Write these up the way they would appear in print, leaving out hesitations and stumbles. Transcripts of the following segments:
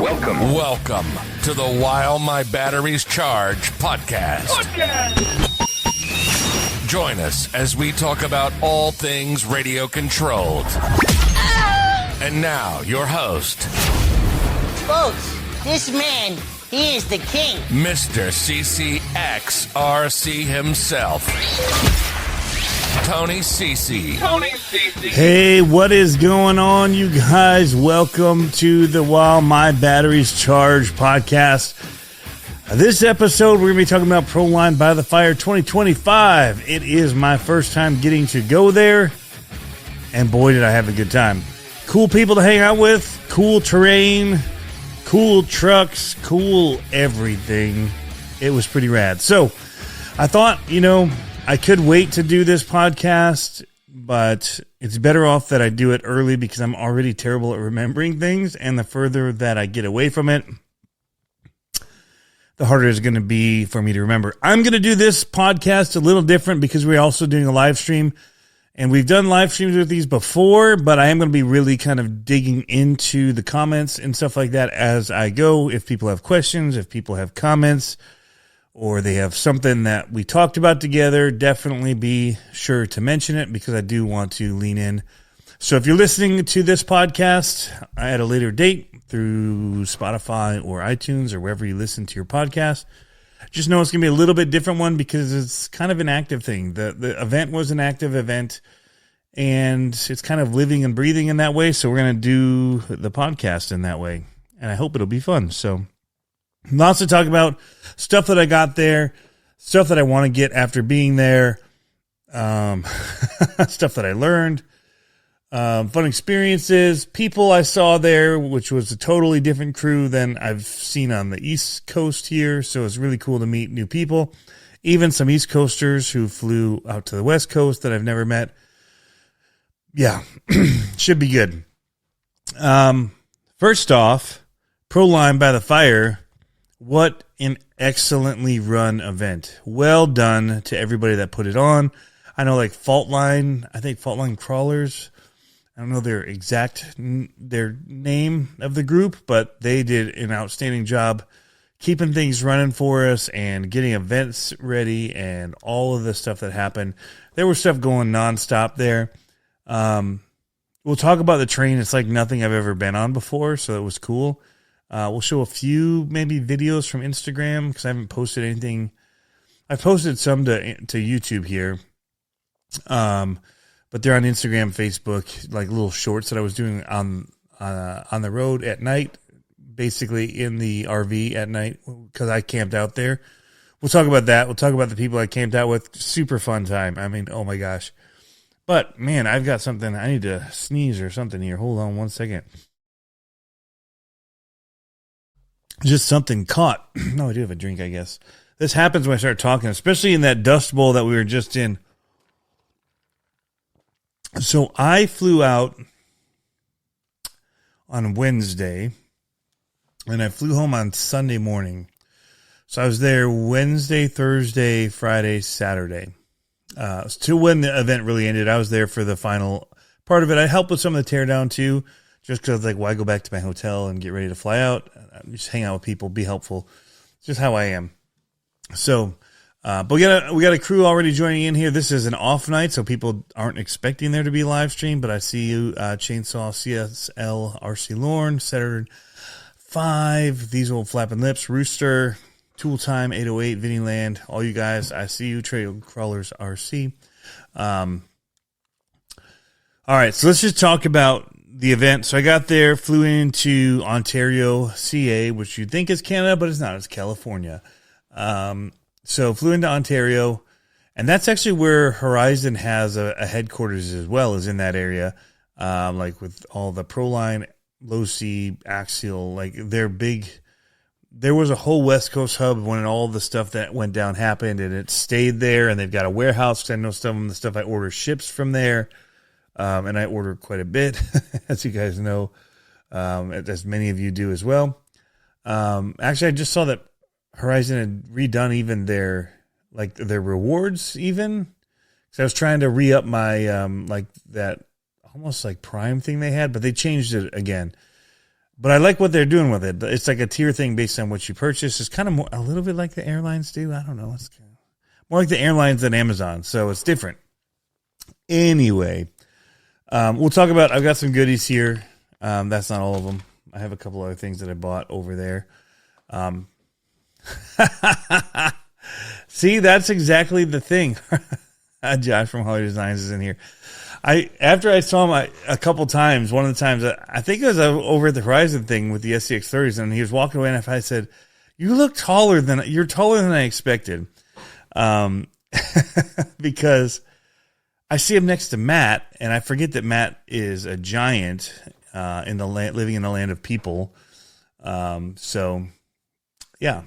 Welcome to the While My Batteries Charge podcast. Join us as we talk about all things radio controlled. And now, your host, Folks, this man, he is the king. Mr. CCXRC himself, Tony CC. Hey, what is going on, you guys? Welcome to the While My Batteries Charge podcast. This episode, we're going to be talking about Proline by the Fire 2025. It is my first time getting to go there, and boy, did I have a good time. Cool people to hang out with, cool terrain, cool trucks, cool everything. It was pretty rad. So, I thought, I could wait to do this podcast, but it's better off that I do it early because I'm already terrible at remembering things, and the further that I get away from it, the harder it's going to be for me to remember. I'm going to do this podcast a little different because we're also doing a live stream, and we've done live streams with these before, but I am going to be really kind of digging into the comments and stuff like that as I go. If people have questions, if people have comments, or they have something that we talked about together, definitely be sure to mention it because I do want to lean in. So if you're listening to this podcast at a later date through Spotify or iTunes or wherever you listen to your podcast, just know it's going to be a little bit different one because it's kind of an active thing. The event was an active event, and it's kind of living and breathing in that way. So we're going to do the podcast in that way, and I hope it'll be fun. So lots to talk about, stuff that I got there, stuff that I want to get after being there, stuff that I learned, fun experiences, people I saw there, which was a totally different crew than I've seen on the East Coast here. So it's really cool to meet new people, even some East Coasters who flew out to the West Coast that I've never met. Yeah, should be good. First off, Proline by the Fire. What an excellently run event. Well done to everybody that put it on. I know Faultline Crawlers, I don't know their name of the group, but they did an outstanding job keeping things running for us and getting events ready and all of the stuff that happened. There was stuff going nonstop there. We'll talk about the train. It's like nothing I've ever been on before, so it was cool. We'll show a few maybe videos from Instagram because I haven't posted anything. I've posted some to YouTube here, but they're on Instagram, Facebook, like little shorts that I was doing on the road at night, basically in the RV at night because I camped out there. We'll talk about that. We'll talk about the people I camped out with. Super fun time. I mean, oh my gosh. But man, I've got something. I need to sneeze or something here. Hold on one second. Just something caught. No, I do have a drink, I guess. This happens when I start talking, especially in that Dust Bowl that we were just in. So I flew out on Wednesday, and I flew home on Sunday morning. So I was there Wednesday, Thursday, Friday, Saturday. To when the event really ended, I was there for the final part of it. I helped with some of the teardown, too. Just because, why go back to my hotel and get ready to fly out? Just hang out with people, be helpful. It's just how I am. So, but we got a crew already joining in here. This is an off night, so people aren't expecting there to be a live stream. But I see you, Chainsaw, CSL, RC Lorne, Setter 5, These Old Flapping Lips, Rooster, Tool Time, 808, Vinny Land, all you guys. I see you, Trail Crawlers RC. All right, so let's just talk about the event. So I got there, flew into Ontario, CA, which you'd think is Canada, but it's not. It's California. So flew into Ontario, and that's actually where Horizon has a headquarters as well, is in that area. With all the Proline, Low C, Axial, they're big. There was a whole West Coast hub when all the stuff that went down happened, and it stayed there, and they've got a warehouse, because I know some of the stuff I order ships from there. And I order quite a bit, as you guys know, as many of you do as well. Actually, I just saw that Horizon had redone even their rewards even. So I was trying to re-up my, that almost like Prime thing they had, but they changed it again. But I like what they're doing with it. It's like a tier thing based on what you purchase. It's kind of a little bit like the airlines do. I don't know. It's kind of more like the airlines than Amazon. So it's different. Anyway, we'll talk about, I've got some goodies here. That's not all of them. I have a couple other things that I bought over there. See, that's exactly the thing. Josh from Holly Designs is in here. After I saw him a couple times, one of the times, I think it was over at the Horizon thing with the SCX30s, and he was walking away, and I said, you're taller than I expected. Because I see him next to Matt, and I forget that Matt is a giant in the land, living in the land of people. So yeah.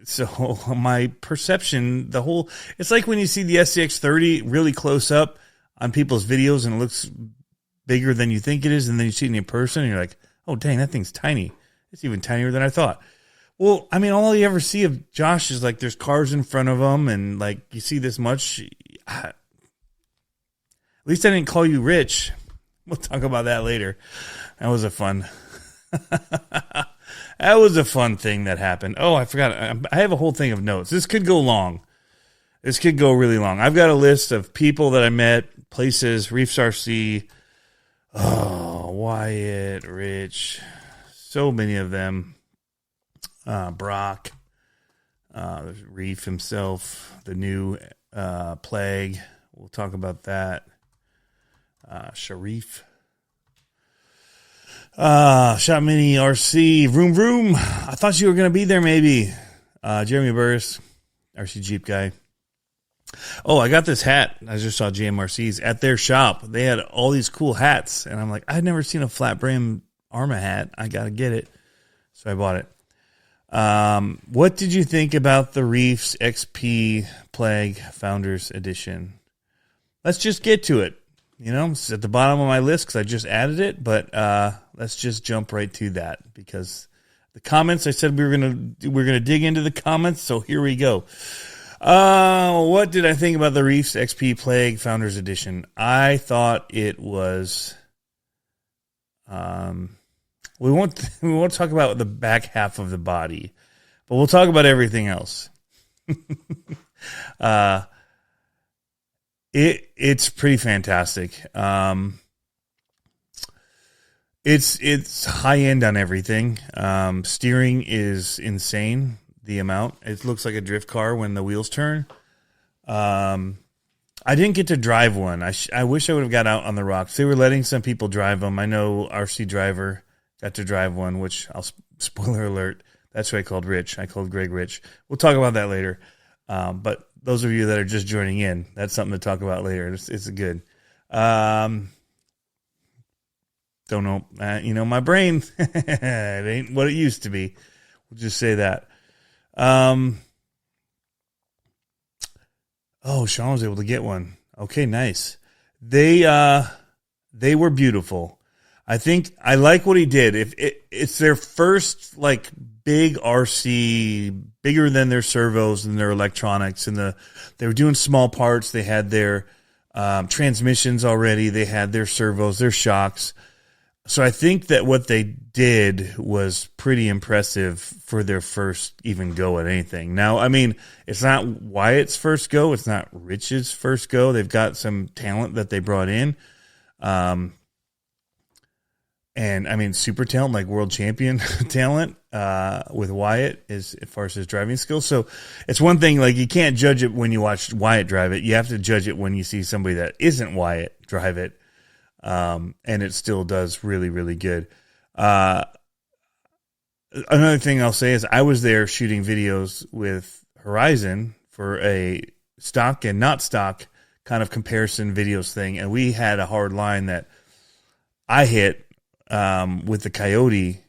So my perception, it's like when you see the SCX30 really close up on people's videos and it looks bigger than you think it is, and then you see it in person and you're like, oh dang, that thing's tiny. It's even tinier than I thought. Well, I mean, all you ever see of Josh is like there's cars in front of him, and like you see this much. At least I didn't call you rich. We'll talk about that later. That was a fun thing that happened. Oh, I forgot. I have a whole thing of notes. This could go long. This could go really long. I've got a list of people that I met, places, Reefs RC, Wyatt, Rich, so many of them. Brock, Reef himself, the new Plague. We'll talk about that. Sharif. Shot Mini RC. Vroom Vroom. I thought you were going to be there maybe. Jeremy Burris, RC Jeep guy. Oh, I got this hat. I just saw JMRC's at their shop. They had all these cool hats, and I'm like, I'd never seen a flat brim Arma hat. I got to get it. So I bought it. What did you think about the Reefs XP Plague Founders Edition? Let's just get to it. You know, it's at the bottom of my list because I just added it, but let's just jump right to that because the comments. I said we were gonna dig into the comments, so here we go. What did I think about the Reefs XP Plague Founders Edition? I thought it was. We won't talk about the back half of the body, but we'll talk about everything else. It's pretty fantastic. It's high end on everything. Steering is insane. The amount, it looks like a drift car when the wheels turn. I didn't get to drive one. I wish I would have got out on the rocks. They were letting some people drive them. I know RC Driver got to drive one, which spoiler alert, that's who I called Rich. I called Greg Rich. We'll talk about that later. But those of you that are just joining in, that's something to talk about later. It's good. Don't know. My brain, it ain't what it used to be. We'll just say that. Oh, Sean was able to get one. Okay, nice. They were beautiful. I think I like what he did. If it's their first like big RC, bigger than their servos and their electronics, and they were doing small parts. They had their transmissions already. They had their servos, their shocks. So I think that what they did was pretty impressive for their first even go at anything. Now, I mean, it's not Wyatt's first go. It's not Rich's first go. They've got some talent that they brought in. And I mean, super talent, like world champion talent, with Wyatt as far as his driving skills. So it's one thing, like you can't judge it when you watch Wyatt drive it. You have to judge it when you see somebody that isn't Wyatt drive it. And it still does really, really good. Another thing I'll say is I was there shooting videos with Horizon for a stock and not stock kind of comparison videos thing. And we had a hard line that I hit with the Coyote,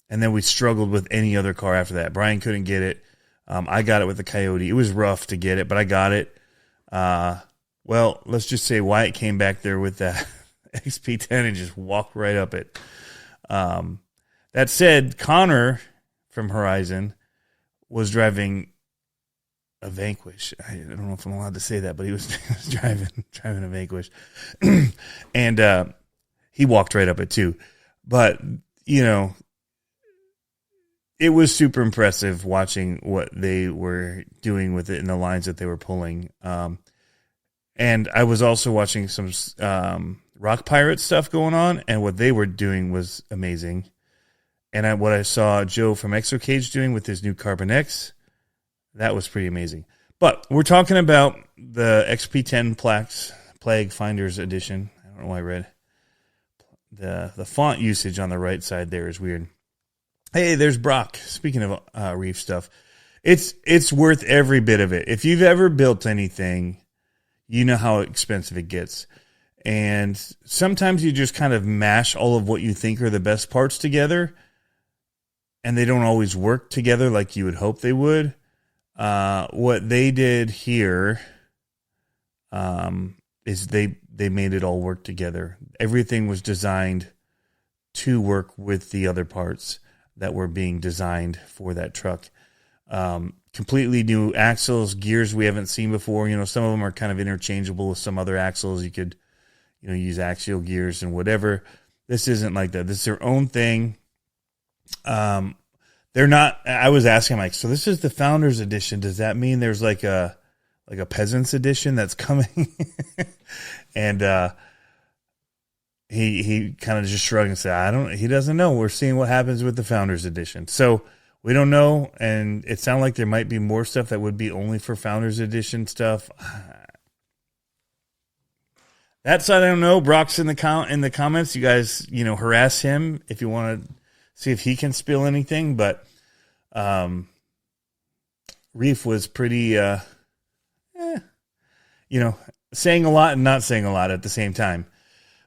and then we struggled with any other car after that. Brian couldn't get it. I got it with the Coyote. It was rough to get it, but I got it. Well, let's just say Wyatt came back there with that XP10 and just walked right up it. That said, Connor from Horizon was driving a Vanquish. I don't know if I'm allowed to say that, but he was driving a Vanquish. And he walked right up it too. But you know, it was super impressive watching what they were doing with it and the lines that they were pulling. And I was also watching some Rock Pirate stuff going on, and what they were doing was amazing. And what I saw Joe from Exocage doing with his new Carbon X, that was pretty amazing. But we're talking about the XP10 Plague Finders Edition. I don't know why I read. The font usage on the right side there is weird. Hey, there's Brock. Speaking of reef stuff, it's worth every bit of it. If you've ever built anything, you know how expensive it gets. And sometimes you just kind of mash all of what you think are the best parts together, and they don't always work together like you would hope they would. What they did here is they made it all work together. Everything was designed to work with the other parts that were being designed for that truck. Completely new axles, gears we haven't seen before. You know, some of them are kind of interchangeable with some other axles. You could, you know, use axial gears and whatever. This isn't like that. This is their own thing. They're not, I was asking, like, so this is the Founders Edition. Does that mean there's like a Peasants Edition that's coming? And he kind of just shrugged and said, he doesn't know. We're seeing what happens with the Founders Edition. So we don't know. And it sounded like there might be more stuff that would be only for Founders Edition stuff. That side, I don't know. Brock's in the comments. You guys, you know, harass him if you want to see if he can spill anything. But Reef was pretty, you know, saying a lot and not saying a lot at the same time.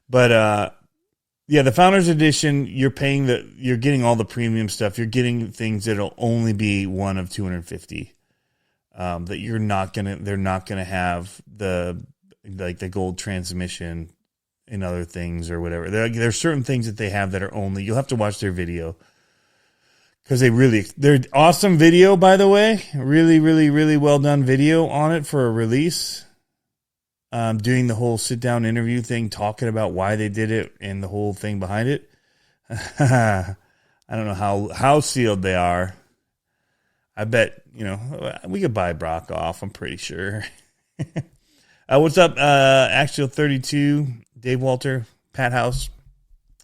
But yeah, the Founders Edition, you're getting all the premium stuff. You're getting things that'll only be one of 250. That they're not gonna have the gold transmission and other things or whatever. There's certain things that they have that are only, you'll have to watch their video. Because they're awesome video, by the way. Really, really, really well done video on it for a release. Doing the whole sit-down interview thing, talking about why they did it and the whole thing behind it. I don't know how sealed they are. I bet, you know, we could buy Brock off, I'm pretty sure. What's up, Axial 32, Dave Walter, Pat House,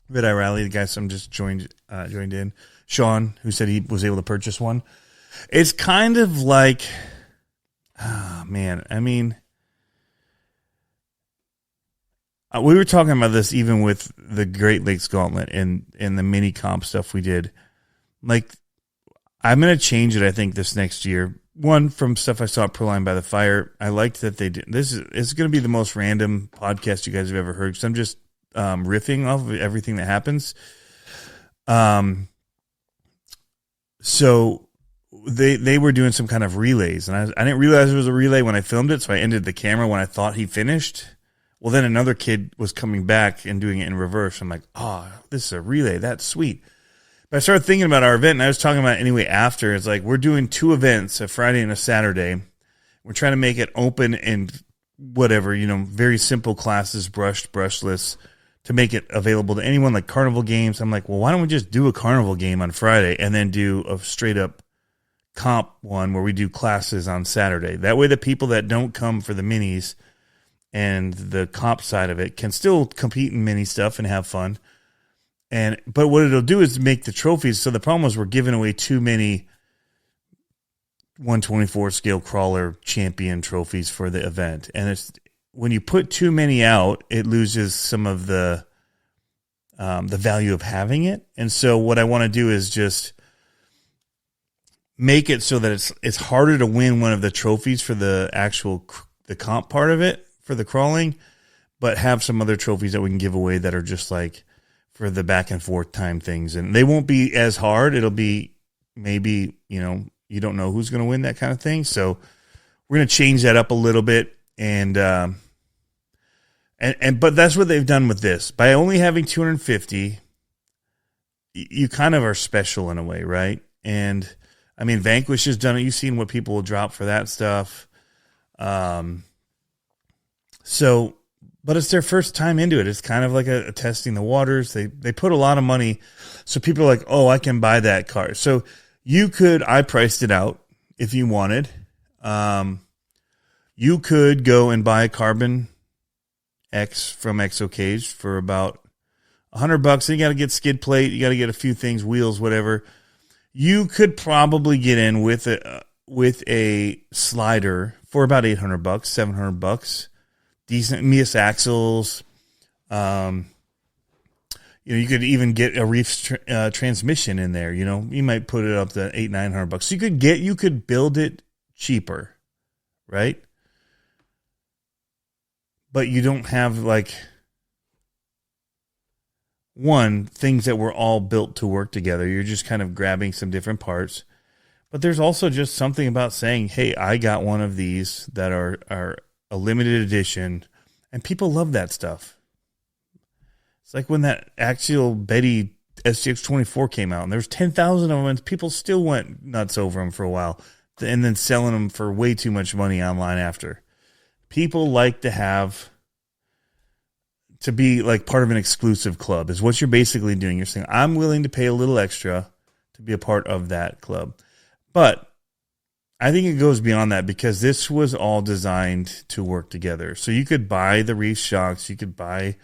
Red Eye Rally, the guy some just joined in. Sean, who said he was able to purchase one. It's kind of like, man, I mean, we were talking about this even with the Great Lakes Gauntlet and the mini comp stuff we did. Like, I'm going to change it, I think, this next year. One, from stuff I saw at Proline by the Fire. I liked that they did. It's going to be the most random podcast you guys have ever heard, because I'm just riffing off of everything that happens. So they were doing some kind of relays, and I didn't realize it was a relay when I filmed it, so I ended the camera when I thought he finished. Well, then another kid was coming back and doing it in reverse. I'm like, oh, this is a relay. That's sweet. But I started thinking about our event, and I was talking about it anyway after. It's like, we're doing 2 events, a Friday and a Saturday. We're trying to make it open and whatever, you know, very simple classes, brushed, brushless, to make it available to anyone, like carnival games. I'm like, well, why don't we just do a carnival game on Friday and then do a straight up comp one where we do classes on Saturday? That way the people that don't come for the minis and the comp side of it can still compete in mini stuff and have fun. But what it'll do is make the trophies. So the problem was we're giving away too many 124 scale crawler champion trophies for the event. And it's, when you put too many out, it loses some of the value of having it. And so what I want to do is just make it so that it's harder to win one of the trophies for the comp part of it for the crawling, but have some other trophies that we can give away that are just like for the back and forth time things. And they won't be as hard. It'll be maybe, you know, you don't know who's going to win, that kind of thing. So we're going to change that up a little bit. But that's what they've done with this. By only having 250, you kind of are special in a way, right? And I mean, Vanquish has done it. You've seen what people will drop for that stuff. So but it's their first time into it. It's kind of like a testing the waters. They put a lot of money. So people are like, oh, I can buy that car. So I priced it out if you wanted. You could go and buy a Carbon X from XOCage for about $100. You got to get skid plate. You got to get a few things, wheels, whatever. You could probably get in with a slider for about $800, $700. Decent Mias axles. You could even get a Reef transmission in there. You might put it up to $800-900. You could build it cheaper, right? But you don't have things that were all built to work together. You're just kind of grabbing some different parts. But there's also just something about saying, hey, I got one of these that are a limited edition, and people love that stuff. It's like when that Axial Betty SGX24 came out, and there's 10,000 of them, and people still went nuts over them for a while, and then selling them for way too much money online after. People like to be like part of an exclusive club is what you're basically doing. You're saying, I'm willing to pay a little extra to be a part of that club. But I think it goes beyond that because this was all designed to work together. So you could buy the Reef shocks, you could buy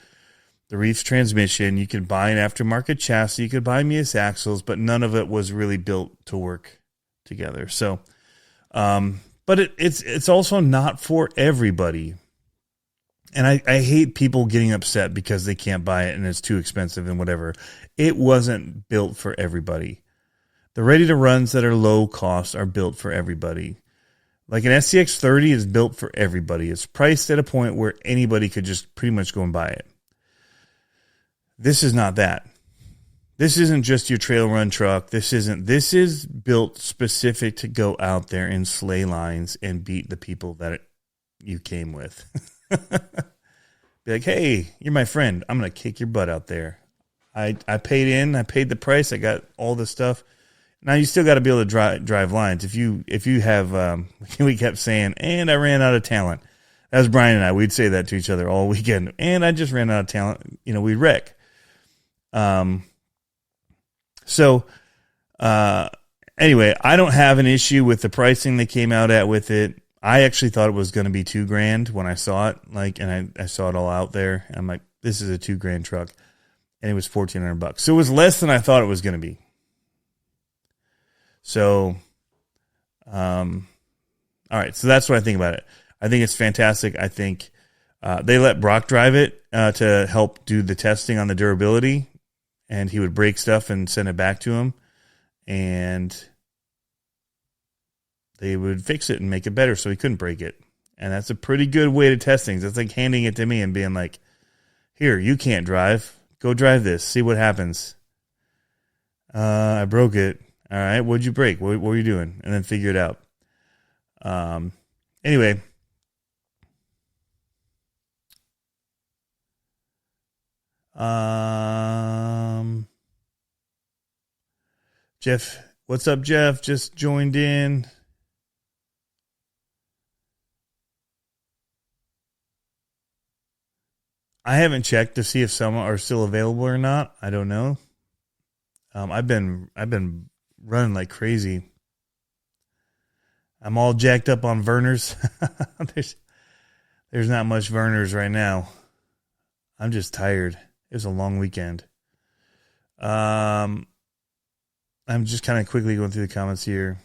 the Reef transmission, you could buy an aftermarket chassis, you could buy Mias axles, but none of it was really built to work together. So, but it's also not for everybody. And I hate people getting upset because they can't buy it and it's too expensive and whatever. It wasn't built for everybody. The ready-to-runs that are low cost are built for everybody. Like an SCX30 is built for everybody. It's priced at a point where anybody could just pretty much go and buy it. This is not that. This isn't just your trail run truck. This is built specific to go out there and slay lines and beat the people that you came with. Be like, hey, you're my friend. I'm going to kick your butt out there. I paid the price. I got all the stuff. Now you still got to be able to drive lines. If you have, we kept saying, and I ran out of talent. That was Brian and I. We'd say that to each other all weekend. And I just ran out of talent. We'd wreck. Anyway, I don't have an issue with the pricing they came out at with it. I actually thought it was going to be $2,000 when I saw it, and I saw it all out there. I'm like, this is a $2,000 truck, and it was $1,400. So it was less than I thought it was going to be. So, all right. So that's what I think about it. I think it's fantastic. I think they let Brock drive it to help do the testing on the durability, and he would break stuff and send it back to him, and they would fix it and make it better so he couldn't break it. And that's a pretty good way to test things. That's like handing it to me and being like, here, you can't drive. Go drive this. See what happens. I broke it. All right, what'd you break? What were you doing? And then figure it out. Anyway. Jeff, what's up, Jeff? Just joined in. I haven't checked to see if some are still available or not. I don't know. I've been running like crazy. I'm all jacked up on Vernors. There's not much Vernors right now. I'm just tired. It was a long weekend. I'm just kind of quickly going through the comments here.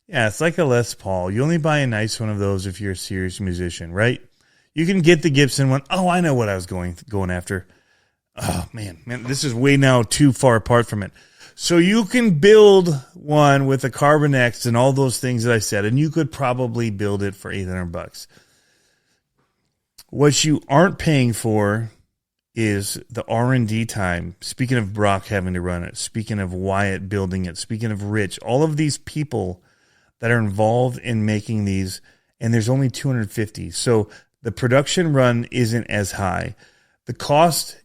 Yeah, it's like a Les Paul. You only buy a nice one of those if you're a serious musician, right? You can get the Gibson one. Oh, I know what I was going after. Oh, man, this is way now too far apart from it. So you can build one with a Carbon X and all those things that I said, and you could probably build it for $800. What you aren't paying for is the R&D time. Speaking of Brock having to run it, speaking of Wyatt building it, speaking of Rich, all of these people that are involved in making these, and there's only 250. So the production run isn't as high. The cost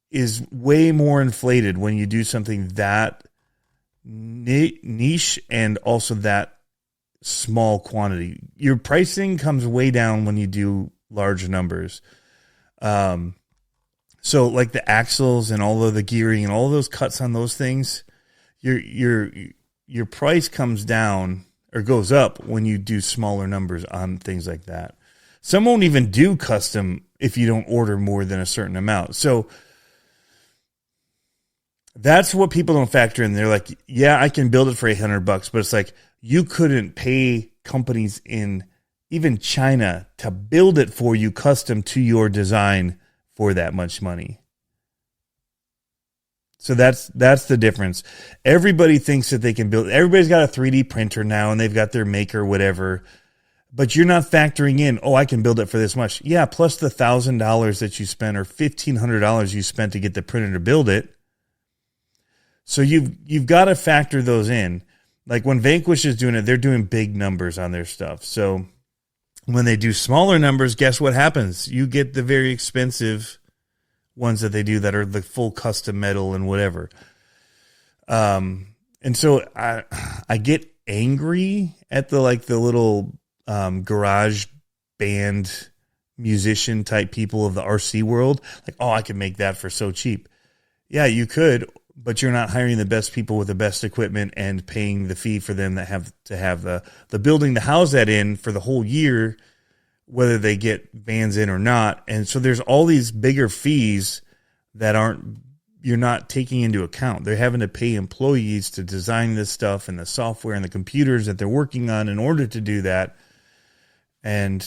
is way more inflated when you do something that niche and also that small quantity. Your pricing comes way down when you do large numbers. So like the axles and all of the gearing and all those cuts on those things, your price comes down or goes up when you do smaller numbers on things like that. Some won't even do custom if you don't order more than a certain amount. So that's what people don't factor in. They're like, yeah, I can build it for $800, but it's like you couldn't pay companies in even China to build it for you custom to your design for that much money. So that's the difference. Everybody thinks that they can build. Everybody's got a 3D printer now and they've got their maker, whatever. But you're not factoring in, I can build it for this much. Yeah, plus the $1,000 that you spent or $1,500 you spent to get the printer to build it. So you've got to factor those in. Like when Vanquish is doing it, they're doing big numbers on their stuff. So when they do smaller numbers, guess what happens? You get the very expensive ones that they do that are the full custom metal and whatever. And so I get angry at the little garage band musician type people of the RC world. Like, I can make that for so cheap. Yeah, you could, but you're not hiring the best people with the best equipment and paying the fee for them that have to have the building to house that in for the whole year, whether they get bands in or not. And so there's all these bigger fees that you're not taking into account. They're having to pay employees to design this stuff and the software and the computers that they're working on in order to do that. And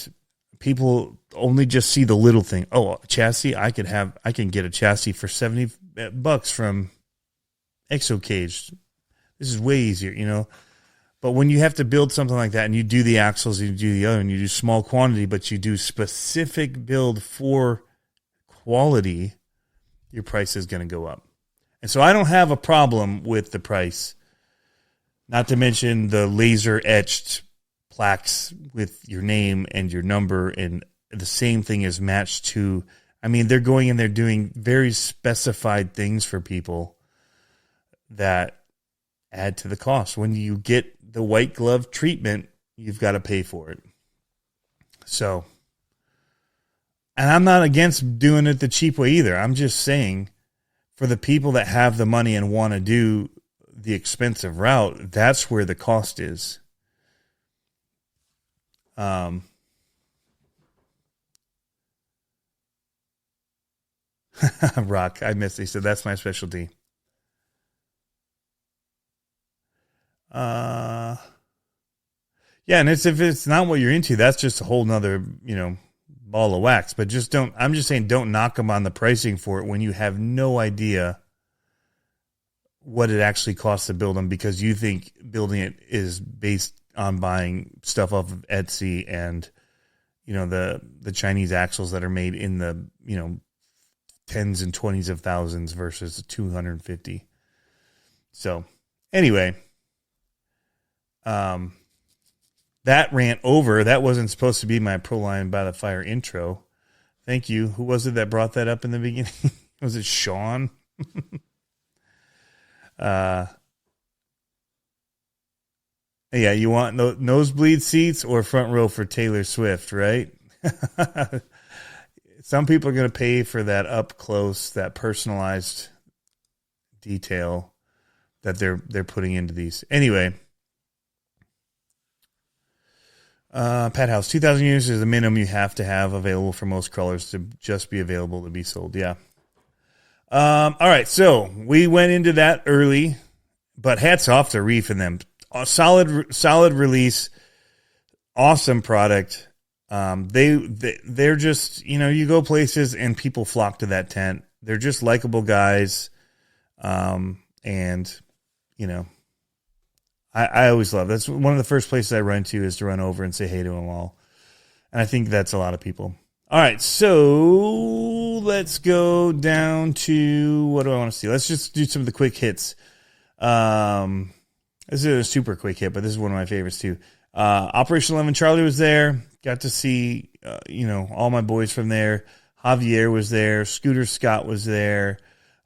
people only just see the little thing. A chassis, I can get a chassis for $70 from Exocage. This is way easier, But when you have to build something like that and you do the axles, you do the other, and you do small quantity, but you do specific build for quality, your price is going to go up. And so I don't have a problem with the price, not to mention the laser etched plaques with your name and your number, and the same thing is matched to, they're going and they're doing very specified things for people that add to the cost. When you get the white glove treatment, you've got to pay for it. So, and I'm not against doing it the cheap way either. I'm just saying for the people that have the money and want to do the expensive route, that's where the cost is. Rock, I missed it. He said, that's my specialty. Yeah, and if it's not what you're into, that's just a whole nother, ball of wax. But I'm just saying, don't knock them on the pricing for it when you have no idea what it actually costs to build them, because you think building it is based on buying stuff off of Etsy and, the Chinese axles that are made in the, tens and 20s of thousands versus 250. So anyway, that rant over. That wasn't supposed to be my Proline by the Fire intro. Thank you. Who was it that brought that up in the beginning? Was it Sean? Yeah, you want nosebleed seats or front row for Taylor Swift, right? Some people are going to pay for that up close, that personalized detail that they're putting into these. Anyway, Pat House, 2,000 units is the minimum you have to have available for most crawlers to just be available to be sold. Yeah. All right, so we went into that early, but hats off to Reef and them. A solid release, awesome product. They're just, you go places and people flock to that tent. They're just likable guys. And I always love, that's one of the first places I run to is to run over and say hey to them all. And I think that's a lot of people. All right. So let's go down to, what do I want to see? Let's just do some of the quick hits. This is a super quick hit, but this is one of my favorites too. Operation 11 Charlie was there. Got to see, all my boys from there. Javier was there. Scooter Scott was there.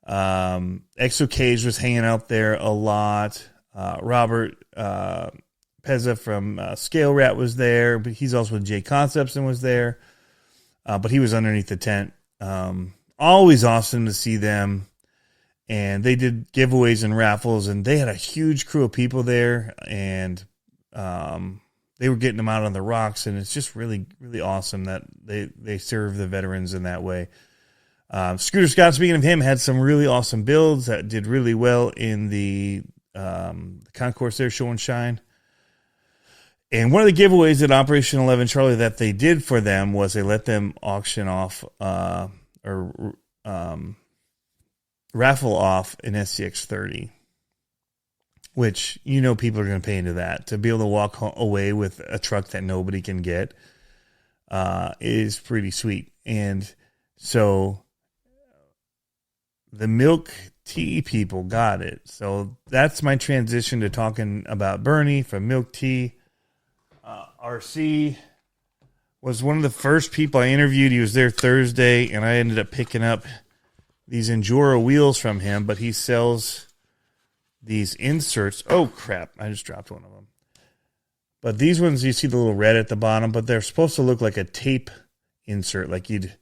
Exocage was hanging out there a lot. Robert Pezza from Scale Rat was there, but he's also with Jay Concepts and was there. But he was underneath the tent. Always awesome to see them. And they did giveaways and raffles, and they had a huge crew of people there, and they were getting them out on the rocks, and it's just really, really awesome that they serve the veterans in that way. Scooter Scott, speaking of him, had some really awesome builds that did really well in the concourse there, Show and Shine. And one of the giveaways at Operation 11 Charlie that they did for them was they let them auction off raffle off an SCX30, which people are going to pay into that. To be able to walk away with a truck that nobody can get is pretty sweet. And so the Milk Tea people got it. So that's my transition to talking about Bernie from Milk Tea. RC was one of the first people I interviewed. He was there Thursday, and I ended up picking up these Enduro wheels from him, but he sells these inserts. Oh, crap. I just dropped one of them. But these ones, you see the little red at the bottom, but they're supposed to look like a tape insert, like you'd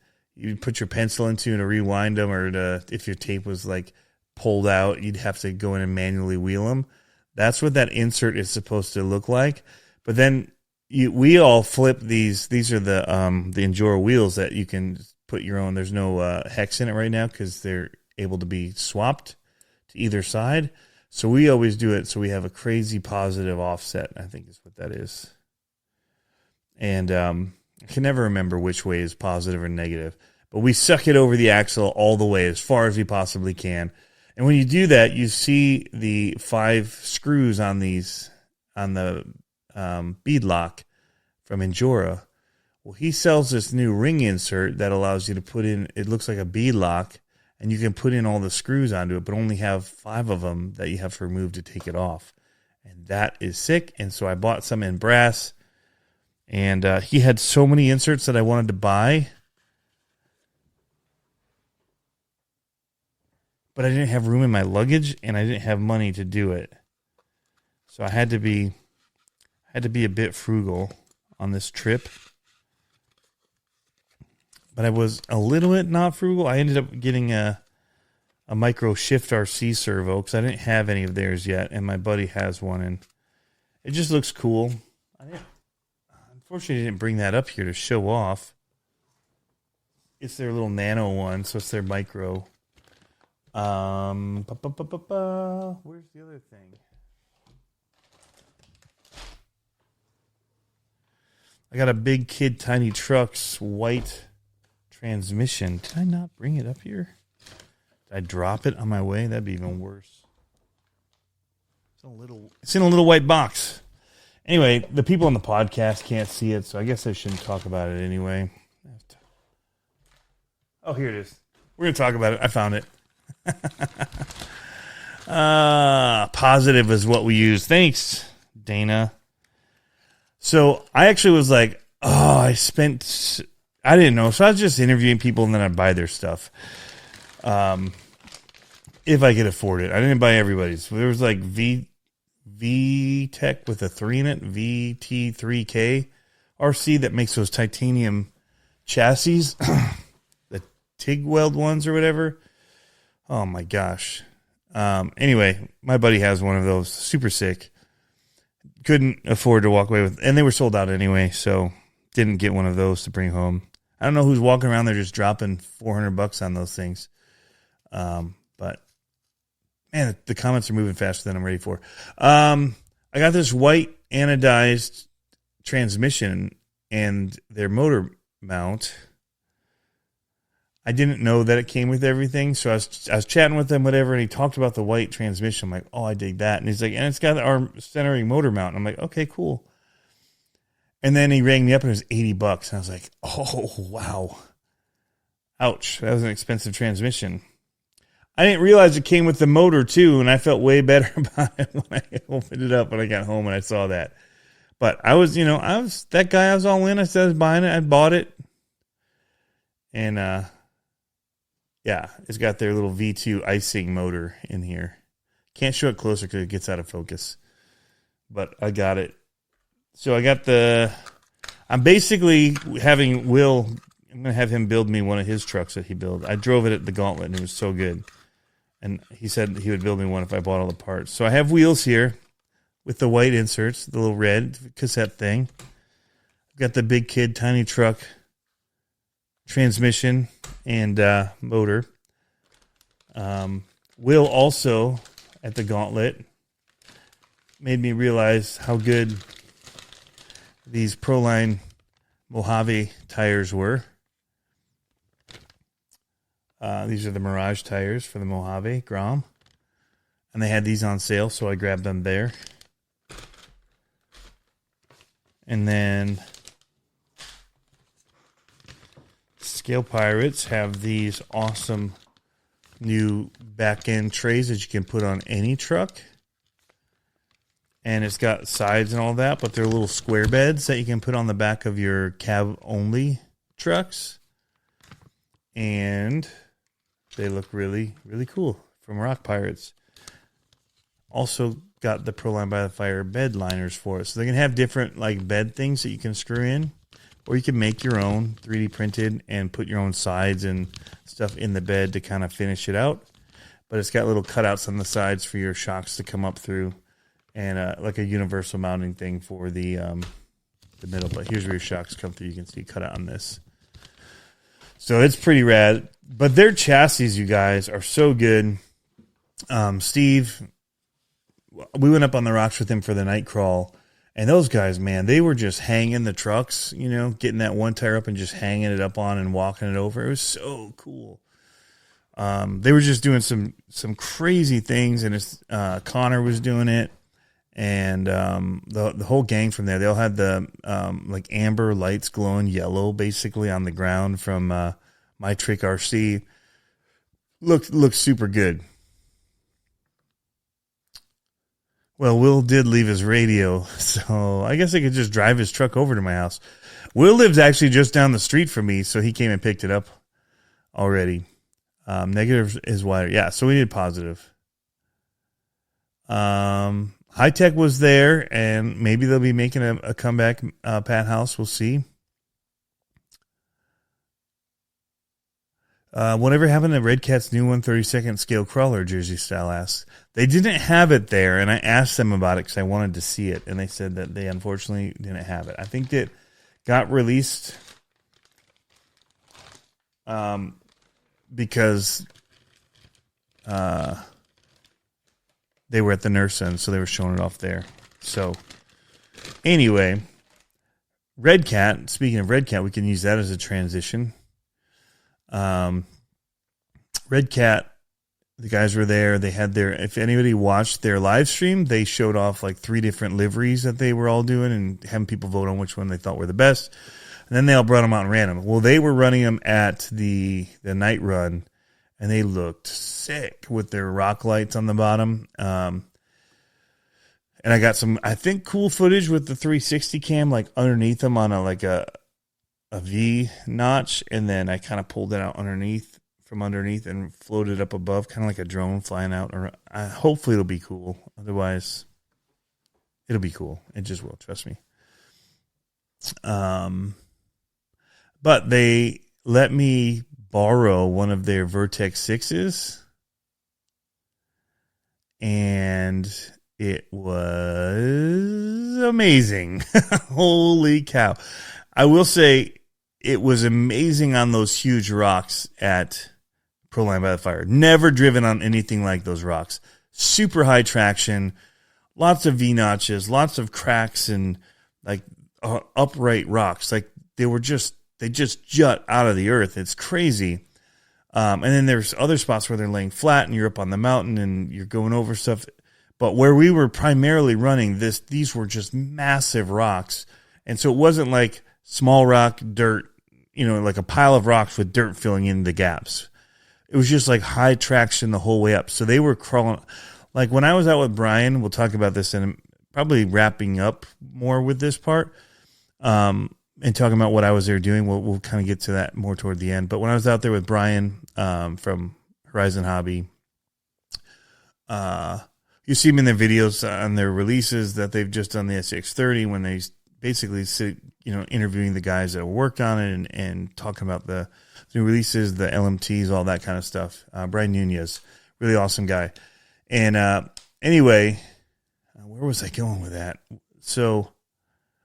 put your pencil into to rewind them, or if your tape was like pulled out, you'd have to go in and manually wheel them. That's what that insert is supposed to look like. But then we all flip these. These are the Enduro wheels that you can put your own. There's no hex in it right now because they're able to be swapped to either side. So we always do it so we have a crazy positive offset, I think is what that is. And I can never remember which way is positive or negative. But we suck it over the axle all the way as far as we possibly can. And when you do that, you see the 5 screws on the bead lock from Endura. Well, he sells this new ring insert that allows you to put in, it looks like a bead lock, and you can put in all the screws onto it, but only have 5 of them that you have to remove to take it off. And that is sick. And so I bought some in brass, and he had so many inserts that I wanted to buy, but I didn't have room in my luggage, and I didn't have money to do it. So I had to be a bit frugal on this trip. But I was a little bit not frugal. I ended up getting a Micro Shift RC servo because I didn't have any of theirs yet, and my buddy has one, and it just looks cool. Unfortunately, I didn't bring that up here to show off. It's their little nano one, so it's their micro. Where's the other thing? I got a Big Kid Tiny Trucks white transmission. Did I not bring it up here? Did I drop it on my way? That'd be even worse. It's in a little white box. Anyway, the people on the podcast can't see it, so I guess I shouldn't talk about it anyway. Oh, here it is. We're going to talk about it. I found it. Positive is what we use. Thanks, Dana. So I actually was like, I didn't know. So I was just interviewing people and then I'd buy their stuff. If I could afford it. I didn't buy everybody's. There was like VTech with a 3 in it, VT3K RC that makes those titanium chassis, the TIG weld ones or whatever. Oh my gosh. Anyway, my buddy has one of those. Super sick. Couldn't afford to walk away with, and they were sold out anyway, so didn't get one of those to bring home. I don't know who's walking around there just dropping $400 on those things. But man, the comments are moving faster than I'm ready for. I got this white anodized transmission and their motor mount. I didn't know that it came with everything, so I was chatting with him, whatever, and he talked about the white transmission. I'm like, oh, I dig that. And he's like, and it's got our centering motor mount. And I'm like, okay, cool. And then he rang me up, and it was $80. And I was like, oh, wow. Ouch, that was an expensive transmission. I didn't realize it came with the motor, too, and I felt way better about it when I opened it up when I got home and I saw that. But I was that guy. I was all in. I said I was buying it. I bought it. And, yeah, it's got their little V2 icing motor in here. Can't show it closer because it gets out of focus. But I got it. So I'm basically having Will, I'm going to have him build me one of his trucks that he built. I drove it at the Gauntlet, and it was so good. And he said he would build me one if I bought all the parts. So I have wheels here with the white inserts, the little red cassette thing. I've got the Big Kid Tiny Truck transmission and motor. Will also, at the Gauntlet, made me realize how good these Proline Mojave tires were. These are the Mirage tires for the Mojave Grom. And they had these on sale, so I grabbed them there. And then Scale Pirates have these awesome new back end trays that you can put on any truck. And it's got sides and all that, but they're little square beds that you can put on the back of your cab only trucks. And they look really, really cool from Rock Pirates. Also got the Proline by the Fire bed liners for it. So they can have different like bed things that you can screw in. Or you can make your own 3D printed and put your own sides and stuff in the bed to kind of finish it out. But it's got little cutouts on the sides for your shocks to come up through. And like a universal mounting thing for the middle. But here's where your shocks come through. You can see cut out on this. So it's pretty rad. But their chassis, you guys, are so good. Steve, we went up on the rocks with him for the night crawl. And those guys, man, they were just hanging the trucks, you know, getting that one tire up and just hanging it up on and walking it over. It was so cool. They were just doing some crazy things. And Connor was doing it. And the whole gang from there, they all had the like amber lights glowing yellow basically on the ground from My Trick RC. Looked super good. Well, Will did leave his radio, so I guess I could just drive his truck over to my house. Will lives actually just down the street from me, so he came and picked it up already. Negative is wider. Yeah, so we did positive. High Tech was there, and maybe they'll be making a comeback. Pat House, we'll see. Whatever happened to Red Cat's new 132nd scale crawler, Jersey Style asks. They didn't have it there, and I asked them about it because I wanted to see it, and they said that they unfortunately didn't have it. I think it got released because they were at the Nurse Center, so they were showing it off there. So, anyway, Red Cat, speaking of Red Cat, we can use that as a transition. Red Cat, the guys were there. They had if anybody watched their live stream, they showed off like 3 different liveries that they were all doing and having people vote on which one they thought were the best. And then they all brought them out and ran them. Well, they were running them at the night run, and they looked sick with their rock lights on the bottom. And I got some, I think, cool footage with the 360 cam, like underneath them on a V notch, and then I kind of pulled it out from underneath and floated up above, kind of like a drone flying out. Or hopefully it'll be cool. Otherwise, it'll be cool. It just will. Trust me. But they let me borrow one of their Vertex 6s, and it was amazing. Holy cow. I will say it was amazing on those huge rocks at Proline by the Fire. Never driven on anything like those rocks. Super high traction, lots of V-notches, lots of cracks, and like upright rocks. Like they just jut out of the earth. It's crazy. And then there's other spots where they're laying flat and you're up on the mountain and you're going over stuff. But where we were primarily running these were just massive rocks. And so it wasn't like small rock, dirt, like a pile of rocks with dirt filling in the gaps. It was just like high traction the whole way up. So they were crawling. Like when I was out with Brian, we'll talk about this and probably wrapping up more with this part. And talking about what I was there doing, we'll kind of get to that more toward the end. But when I was out there with Brian from Horizon Hobby, you see them in their videos on their releases that they've just done the SX30 when they basically interviewing the guys that worked on it and talking about the new releases, the LMTs, all that kind of stuff. Brian Nunez, really awesome guy. And anyway, where was I going with that? So,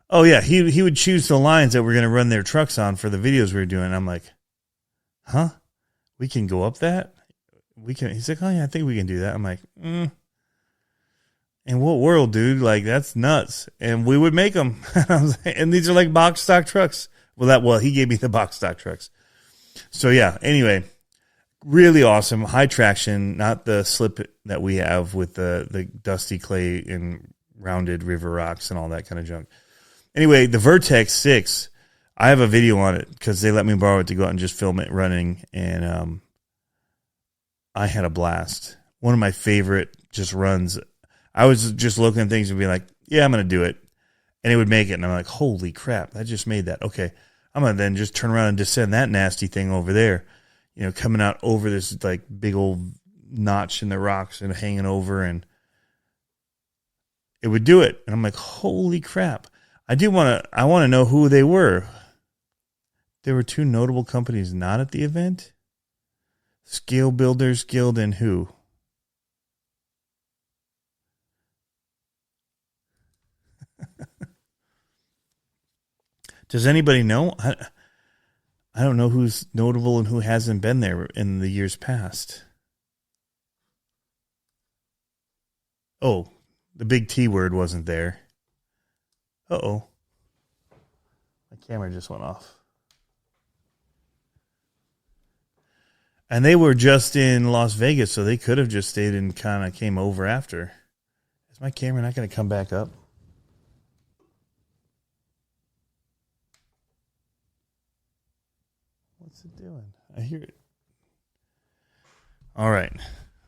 oh yeah, he would choose the lines that we're going to run their trucks on for the videos we were doing. I'm like, huh? We can go up that? We can. He's like, oh yeah, I think we can do that. I'm like, in what world, dude? Like, that's nuts. And we would make them. And these are like box stock trucks. Well, he gave me the box stock trucks. So yeah, anyway, really awesome. High traction, not the slip that we have with the dusty clay and rounded river rocks and all that kind of junk. Anyway, the Vertex 6, I have a video on it because they let me borrow it to go out and just film it running. And I had a blast. One of my favorite just runs. I was just looking at things and being like, yeah, I'm going to do it. And it would make it. And I'm like, holy crap, I just made that. Okay, I'm going to then just turn around and descend that nasty thing over there, coming out over this like big old notch in the rocks and hanging over. And it would do it. And I'm like, holy crap. I want to know who they were. There were 2 notable companies not at the event. Scale Builders Guild and who? Does anybody know? I don't know who's notable and who hasn't been there in the years past. Oh, the big T word wasn't there. Uh-oh. My camera just went off. And they were just in Las Vegas, so they could have just stayed and kind of came over after. Is my camera not going to come back up? What's it doing? I hear it. All right.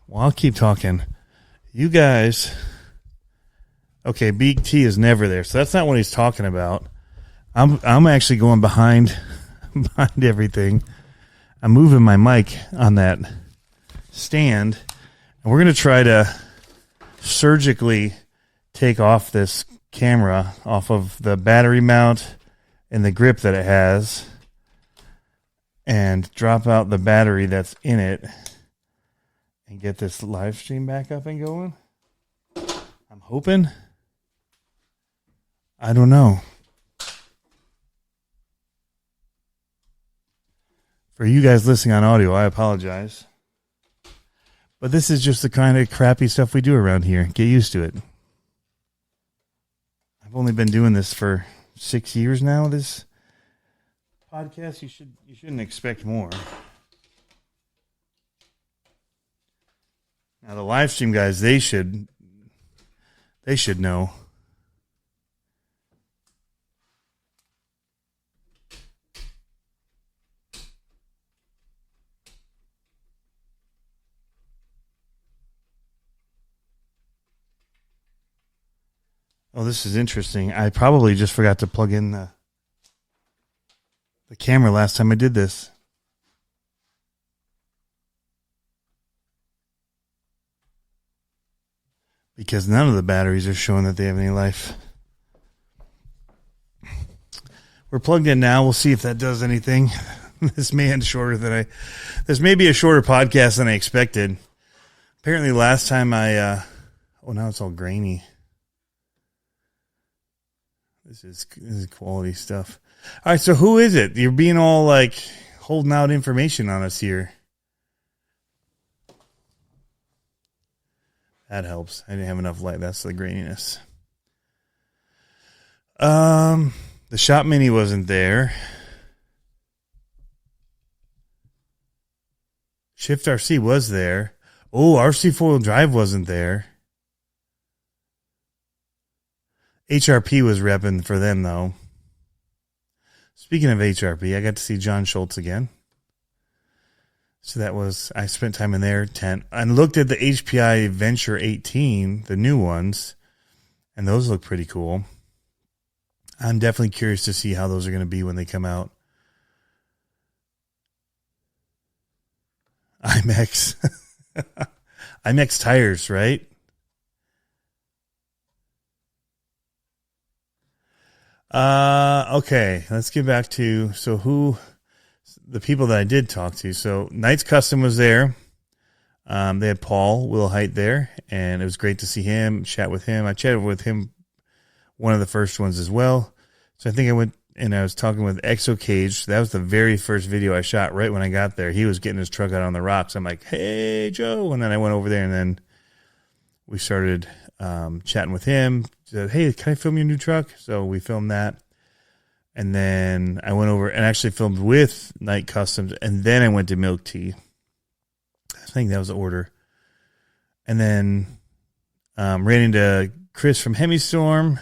Well, I'll keep talking. You guys... Okay, Big T is never there, so that's not what he's talking about. I'm actually going behind everything. I'm moving my mic on that stand, and we're going to try to surgically take off this camera off of the battery mount and the grip that it has and drop out the battery that's in it and get this live stream back up and going. I'm hoping. I don't know. For you guys listening on audio, I apologize. But this is just the kind of crappy stuff we do around here. Get used to it. I've only been doing this for 6 years now, this podcast. You shouldn't expect more. Now the live stream guys, they should know. Oh, this is interesting. I probably just forgot to plug in the camera last time I did this. Because none of the batteries are showing that they have any life. We're plugged in now. We'll see if that does anything. This may be a shorter podcast than I expected. Apparently last time now it's all grainy. This is quality stuff. All right, so who is it? You're being all like holding out information on us here. That helps. I didn't have enough light. That's the graininess. The Shop Mini wasn't there. Shift RC was there. Oh, RC 4-wheel drive wasn't there. HRP was repping for them, though. Speaking of HRP, I got to see John Schultz again. So I spent time in their tent. I looked at the HPI Venture 18, the new ones, and those look pretty cool. I'm definitely curious to see how those are going to be when they come out. IMAX. IMAX tires, right? Okay, let's get back to the people that I did talk to. So Knights Custom was there. They had Paul Wilhite there, and it was great to see him, chat with him. I chatted with him one of the first ones as well. So I think I went and I was talking with Exo Cage. That was the very first video I shot right when I got there. He was getting his truck out on the rocks. I'm like, hey, Joe. And then I went over there, and then we started chatting with him. Said, hey, can I film your new truck? So we filmed that. And then I went over and actually filmed with Night Customs. And then I went to Milk Tea. I think that was the order. And then ran into Chris from Hemistorm.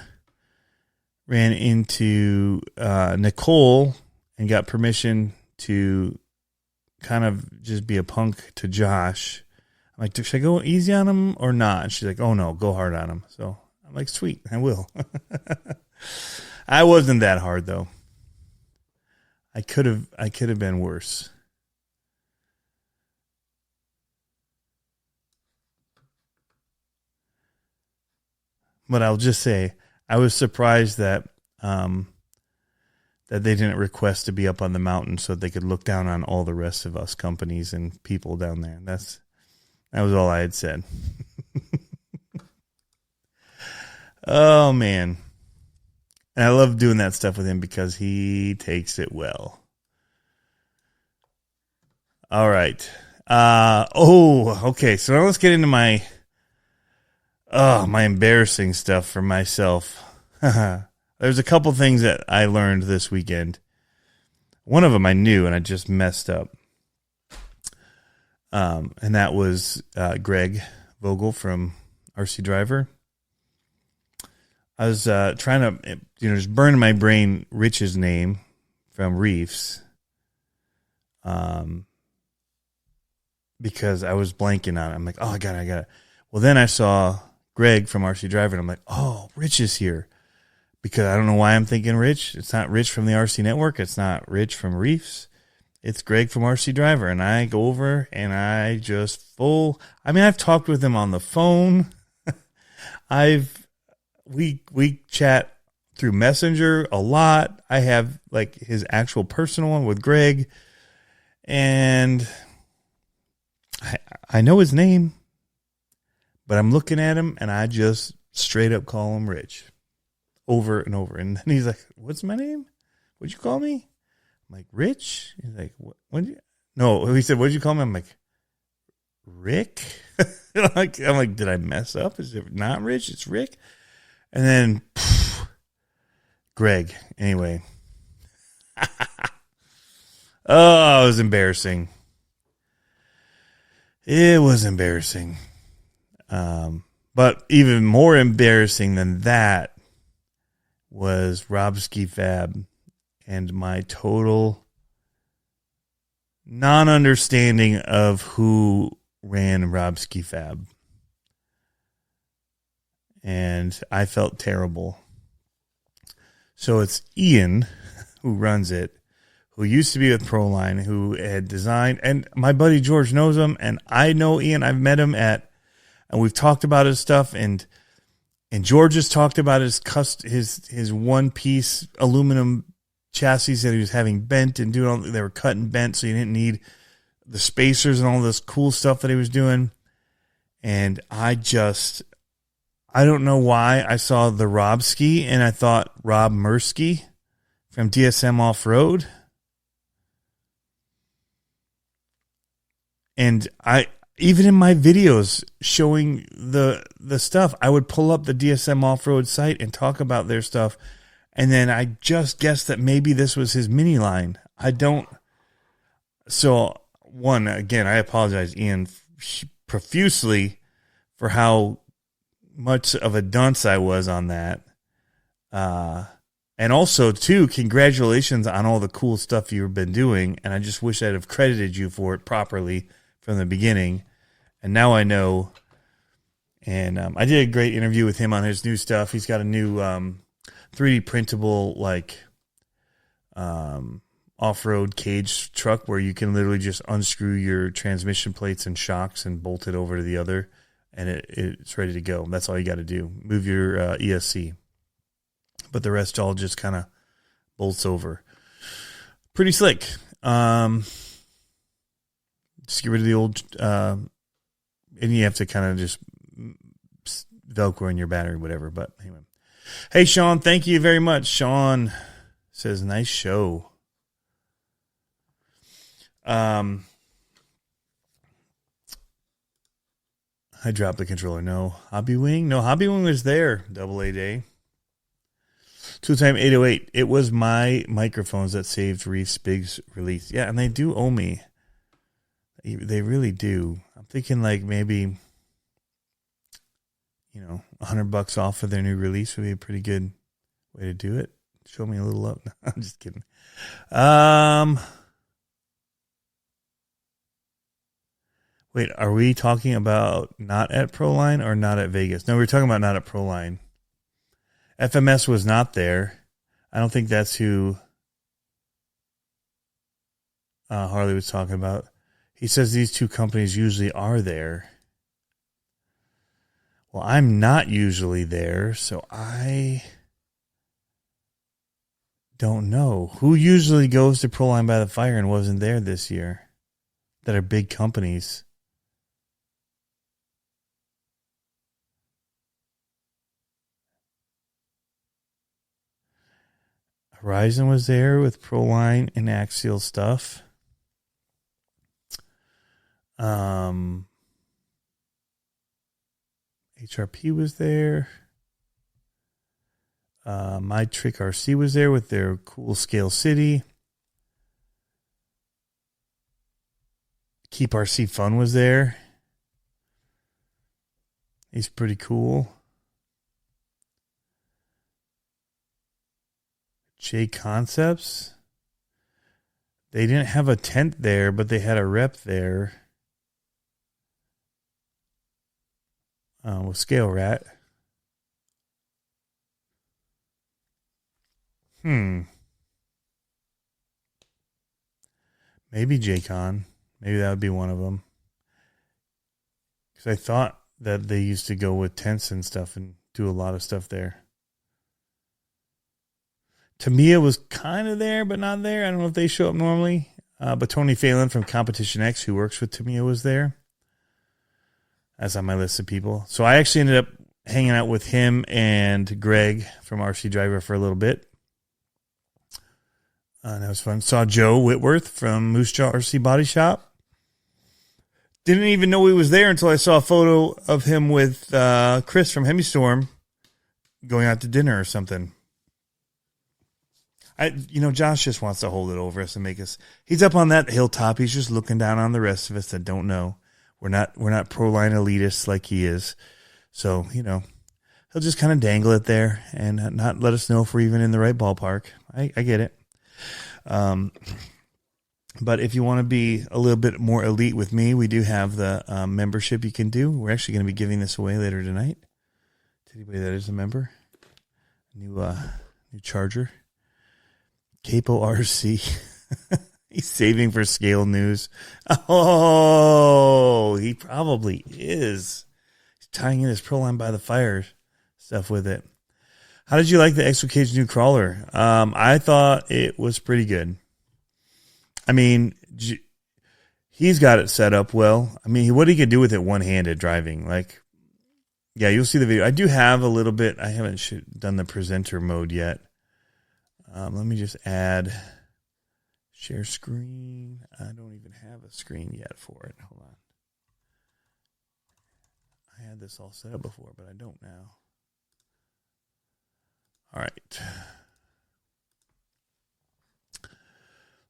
Ran into Nicole and got permission to kind of just be a punk to Josh. I'm like, should I go easy on him or not? And she's like, oh, no, go hard on him. So I'm like, sweet, I will. I wasn't that hard, though. I could have been worse. But I'll just say, I was surprised that that they didn't request to be up on the mountain so they could look down on all the rest of us companies and people down there. That was all I had said. Oh, man. And I love doing that stuff with him because he takes it well. All right. Okay. So now let's get into my embarrassing stuff for myself. There's a couple things that I learned this weekend. One of them I knew, and I just messed up. And that was Greg Vogel from RC Driver. I was trying to, just burn in my brain Rich's name from Reefs. Because I was blanking on it. I'm like, oh, I got it. Well, then I saw Greg from RC Driver, and I'm like, oh, Rich is here. Because I don't know why I'm thinking Rich. It's not Rich from the RC Network. It's not Rich from Reefs. It's Greg from RC Driver. And I go over and I just I've talked with him on the phone. We chat through Messenger a lot. I have like his actual personal one with Greg. And I know his name, but I'm looking at him and I just straight up call him Rich. Over and over. And then he's like, what's my name? What'd you call me? I'm like, Rich? He's like, what? No, he said, what'd you call me? I'm like, Rick? I'm like, did I mess up? Is it not Rich? It's Rick? And then, Greg. Anyway. Oh, it was embarrassing. It was embarrassing. But even more embarrassing than that was Rob Ski Fab and my total non-understanding of who ran Rob Ski Fab. And I felt terrible. So it's Ian who runs it, who used to be with Proline, who had designed, and my buddy George knows him, and I know Ian. I've met him and we've talked about his stuff, and George has talked about his one-piece aluminum chassis that he was having bent and doing all, they were cut and bent, so you didn't need the spacers and all this cool stuff that he was doing. And I don't know why I saw the Rob Ski and I thought Rob Mursky from DSM Off-Road. And even in my videos showing the stuff, I would pull up the DSM Off-Road site and talk about their stuff. And then I just guessed that maybe this was his mini line. So again, I apologize, Ian, profusely for how much of a dunce I was on that. And also, too, congratulations on all the cool stuff you've been doing. And I just wish I'd have credited you for it properly from the beginning. And now I know. And I did a great interview with him on his new stuff. He's got a new 3D printable, off-road cage truck where you can literally just unscrew your transmission plates and shocks and bolt it over to the other. And it's ready to go. That's all you got to do. Move your ESC. but the rest all just kind of bolts over. Pretty slick. Just get rid of the old, and you have to kind of just Velcro in your battery, whatever. But anyway. Hey, Sean, thank you very much. Sean says, nice show. I dropped the controller. No. Hobby Wing? No, Hobby Wing was there. Double A day. Two-time 808. It was my microphones that saved Reef's Big's release. Yeah, and they do owe me. They really do. I'm thinking like maybe, $100 off of their new release would be a pretty good way to do it. Show me a little up. No, I'm just kidding. Wait, are we talking about not at Proline or not at Vegas? No, we're talking about not at Proline. FMS was not there. I don't think that's who Harley was talking about. He says these two companies usually are there. Well, I'm not usually there, so I don't know. Who usually goes to Proline by the Fire and wasn't there this year that are big companies? Horizon was there with Proline and Axial stuff. HRP was there. My Trick RC was there with their cool Scale City. Keep RC Fun was there. He's pretty cool. J Concepts. They didn't have a tent there, but they had a rep there. With Scale Rat. Maybe J-Con. Maybe that would be one of them. Because I thought that they used to go with tents and stuff and do a lot of stuff there. Tamiya was kind of there, but not there. I don't know if they show up normally. But Tony Phelan from Competition X, who works with Tamiya, was there. That's on my list of people. So I actually ended up hanging out with him and Greg from RC Driver for a little bit. And that was fun. Saw Joe Whitworth from Moose Jaw RC Body Shop. Didn't even know he was there until I saw a photo of him with Chris from Hemistorm going out to dinner or something. Josh just wants to hold it over us and make us. He's up on that hilltop. He's just looking down on the rest of us that don't know. We're not Proline elitists like he is. So, he'll just kind of dangle it there and not let us know if we're even in the right ballpark. I get it. But if you want to be a little bit more elite with me, we do have the membership you can do. We're actually going to be giving this away later tonight to anybody that is a member. New charger. Capo RC. He's saving for Scale News. Oh, he probably is. He's tying in his Proline by the Fire stuff with it. How did you like the Exocage new crawler? I thought it was pretty good. I mean, he's got it set up well. I mean, what he can do with it one-handed driving. Like, yeah, you'll see the video. I do have a little bit. I haven't done the presenter mode yet. Let me just add share screen. I don't even have a screen yet for it. Hold on. I had this all set up before, but I don't now. All right.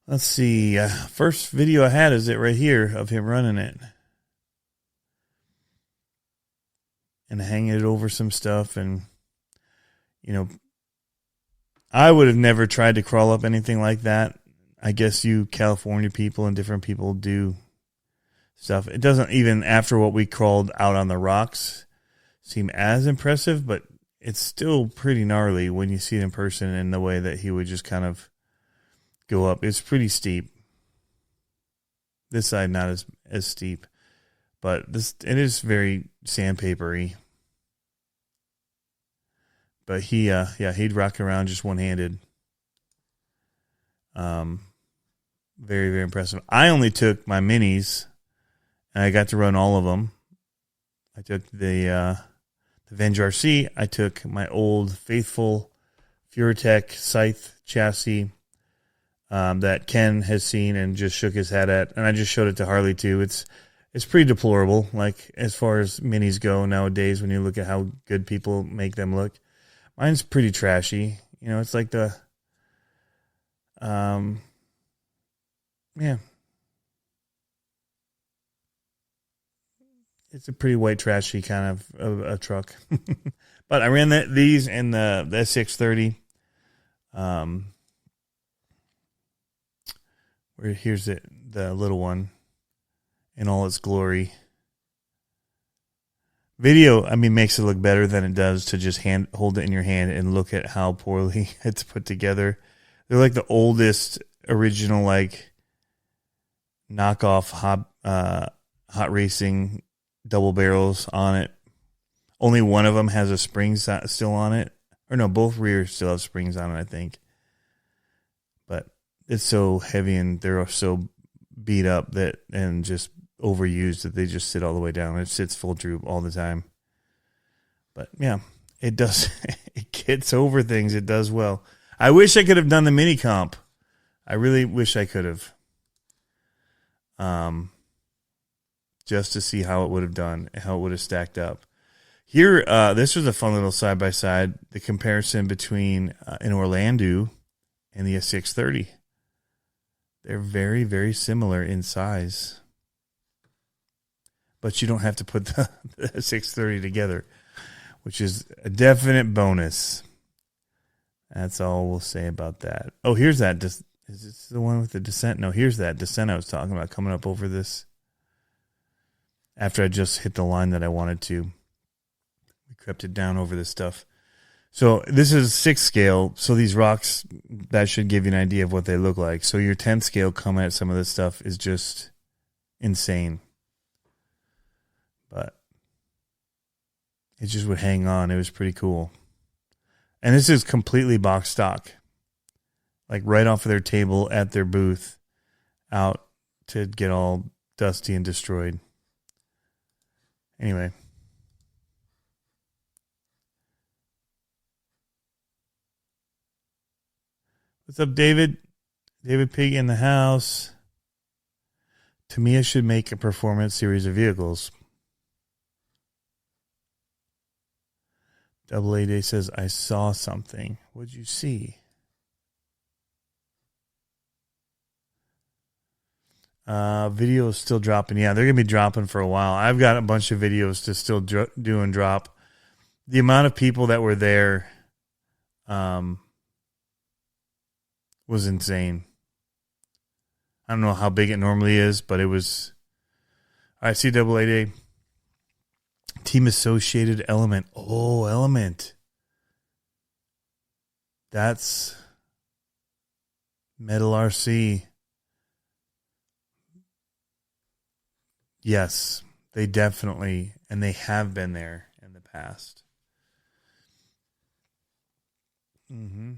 Let's see. First video I had is it right here of him running it. And hanging it over some stuff. And, I would have never tried to crawl up anything like that. I guess you California people and different people do stuff. It doesn't even, after what we crawled out on the rocks, seem as impressive, but it's still pretty gnarly when you see it in person in the way that he would just kind of go up. It's pretty steep. This side not as steep, but it is very sandpapery. But he'd rock around just one-handed. Very, very impressive. I only took my minis, and I got to run all of them. I took the Venge RC. I took my old faithful Furatech Scythe chassis that Ken has seen and just shook his head at, and I just showed it to Harley too. It's pretty deplorable, like as far as minis go nowadays. When you look at how good people make them look, mine's pretty trashy. You know, it's like the yeah. It's a pretty white, trashy kind of a truck. But I ran these in the SX30. Here's the little one in all its glory. Video, I mean, makes it look better than it does to just hold it in your hand and look at how poorly it's put together. They're like the oldest original, like, knockoff hot racing double barrels on it. Only one of them has a spring still on it. Or no, both rears still have springs on it, I think. But it's so heavy and they're so beat up and just overused that they just sit all the way down. It sits full droop all the time. But yeah, it does. It gets over things. It does well. I wish I could have done the mini comp. I really wish I could have. Just to see how it would have done, how it would have stacked up. Here, this was a fun little side-by-side, the comparison between an Orlando and the SX30. They're very, very similar in size. But you don't have to put the SX30 together, which is a definite bonus. That's all we'll say about that. Oh, here's that. Is this the one with the descent? No, here's that descent I was talking about coming up over this. After I just hit the line that I wanted to. We crept it down over this stuff. So this is 6 scale. So these rocks, that should give you an idea of what they look like. So your 10 scale coming at some of this stuff is just insane. But it just would hang on. It was pretty cool. And this is completely box stock. Like right off of their table at their booth. Out to get all dusty and destroyed. Anyway. What's up, David? David Pig in the house. Tamiya should make a performance series of vehicles. Double A Day says, I saw something. What'd you see? Videos still dropping. Yeah, they're going to be dropping for a while. I've got a bunch of videos to still do and drop. The amount of people that were there was insane. I don't know how big it normally is, but it was. I see double A. Team Associated Element. Oh, Element. That's Metal RC. Yes, they definitely, and they have been there in the past. Mm-hmm.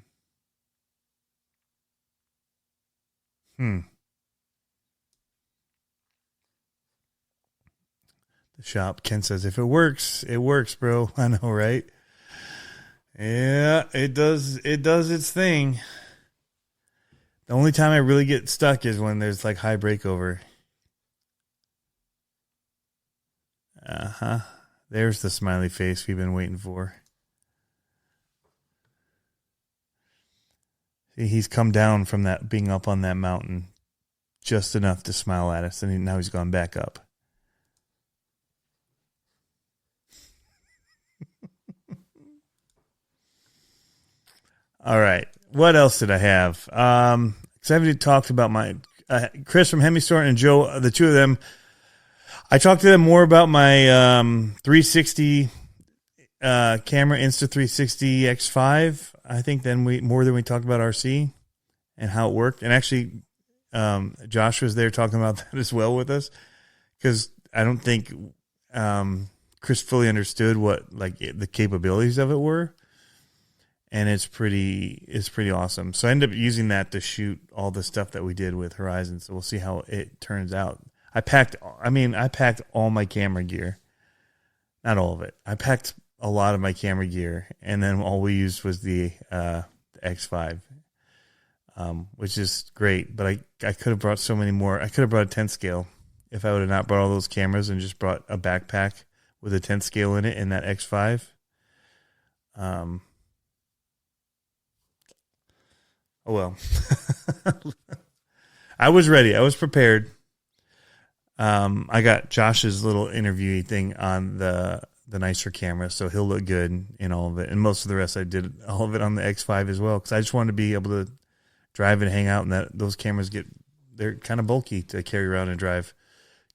The shop, Ken says, if it works, bro. I know, right? Yeah, it does its thing. The only time I really get stuck is when there's like high breakover. There's the smiley face we've been waiting for. See, he's come down from that being up on that mountain just enough to smile at us, and now he's gone back up. All right. What else did I have? Because I haven't talked about my Chris from Hemi Store and Joe, the two of them. I talked to them more about my 360 camera Insta360 X5. I think more than we talked about RC and how it worked. And actually, Josh was there talking about that as well with us, because I don't think Chris fully understood what like the capabilities of it were. and it's pretty awesome. So I ended up using that to shoot all the stuff that we did with Horizon. So we'll see how it turns out. I packed all my camera gear. Not all of it. I packed a lot of my camera gear, and then all we used was the X5, which is great. But I could have brought so many more. I could have brought a 10 scale if I would have not brought all those cameras and just brought a backpack with a 10 scale in it and that X5. Oh well. I was ready. I was prepared. I got Josh's little interview thing on the nicer camera, so he'll look good in all of it. And most of the rest, I did all of it on the X5 as well, because I just wanted to be able to drive and hang out, and that those cameras they're kind of bulky to carry around and drive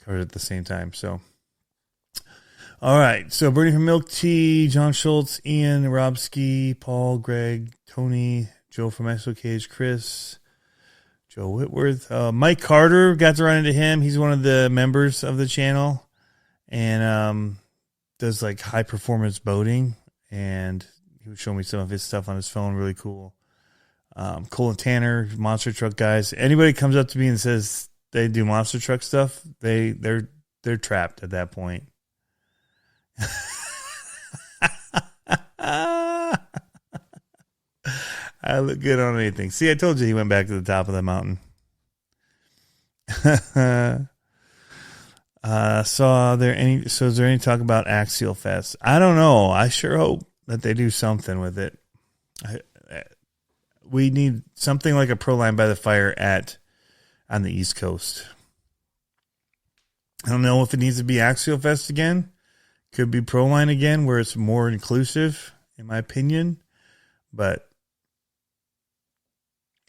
covered at the same time. So, all right. So Bernie from Milk Tea, John Schultz, Ian Robski, Paul, Greg, Tony, Joe from Exo Cage, Chris, Joe Whitworth, Mike Carter, got to run into him. He's one of the members of the channel, and does like high performance boating, and he was showing me some of his stuff on his phone. Really cool. Cole and Tanner, monster truck guys. Anybody comes up to me and says they do monster truck stuff, they're trapped at that point. I look good on anything. See, I told you he went back to the top of the mountain. Is there any talk about Axial Fest? I don't know. I sure hope that they do something with it. We need something like a Proline by the Fire on the East Coast. I don't know if it needs to be Axial Fest again. Could be Proline again, where it's more inclusive, in my opinion. But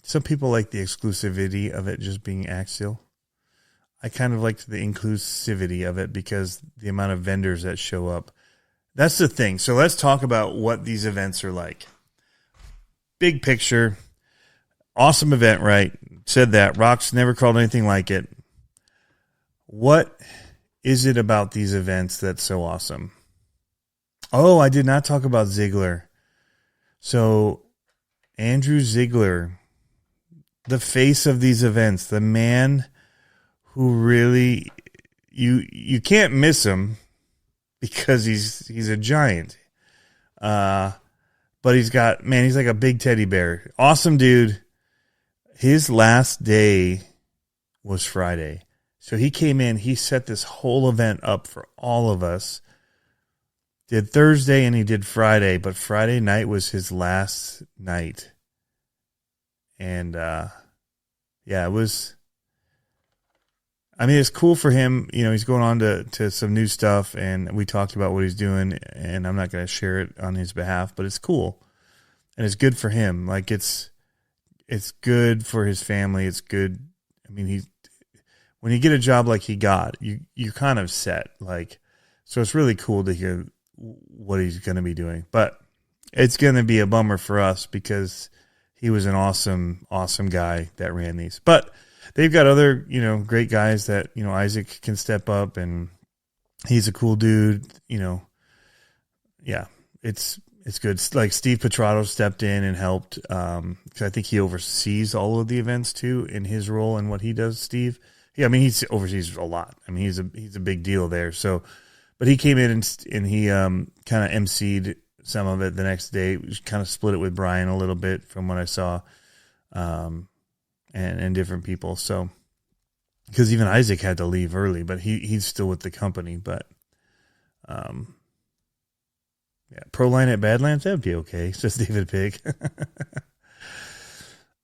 some people like the exclusivity of it just being Axial. I kind of liked the inclusivity of it because the amount of vendors that show up. That's the thing. So let's talk about what these events are like. Big picture. Awesome event, right? Said that. Rock's never called anything like it. What is it about these events that's so awesome? Oh, I did not talk about Ziegler. So Andrew Ziegler, the face of these events, the man who really, you can't miss him because he's a giant. But he's like a big teddy bear. Awesome dude. His last day was Friday. So he came in, he set this whole event up for all of us. Did Thursday and he did Friday, but Friday night was his last night. And it was, it's cool for him. You know, he's going on to some new stuff, and we talked about what he's doing, and I'm not going to share it on his behalf, but it's cool. And it's good for him. Like, it's good for his family. It's good. I mean, when you get a job like he got, you're kind of set. Like, so it's really cool to hear what he's going to be doing. But it's going to be a bummer for us because he was an awesome, awesome guy that ran these. But they've got other, great guys that, Isaac can step up, and he's a cool dude, Yeah, it's good. Like Steve Petrato stepped in and helped, because I think he oversees all of the events too in his role and what he does, Steve. Yeah, he oversees a lot. He's a big deal there. So, but he came in and he kind of emceed some of it the next day. We kind of split it with Brian a little bit from what I saw, and different people. So, because even Isaac had to leave early, but he's still with the company. But, Proline at Badlands, that'd be okay, says David Pig.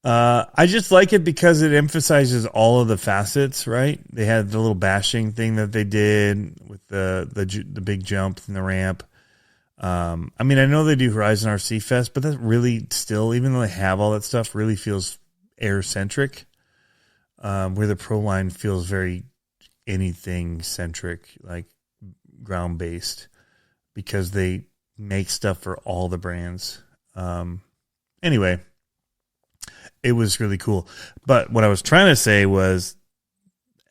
I just like it because it emphasizes all of the facets, right? They had the little bashing thing that they did with the big jump and the ramp. I know they do Horizon RC Fest, but that really still, even though they have all that stuff, really feels air-centric, where the Proline feels very anything-centric, like ground-based, because they make stuff for all the brands. Anyway, it was really cool. But what I was trying to say was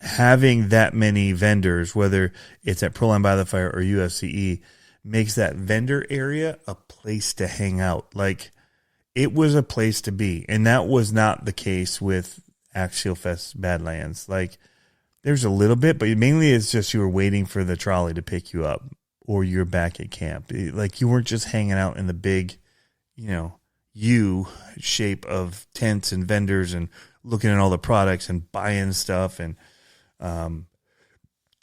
having that many vendors, whether it's at Proline by the Fire or USCE, makes that vendor area a place to hang out. Like, it was a place to be. And that was not the case with Axial Fest Badlands. Like, there's a little bit, but mainly it's just you were waiting for the trolley to pick you up or you're back at camp. Like, you weren't just hanging out in the big, U shape of tents and vendors and looking at all the products and buying stuff and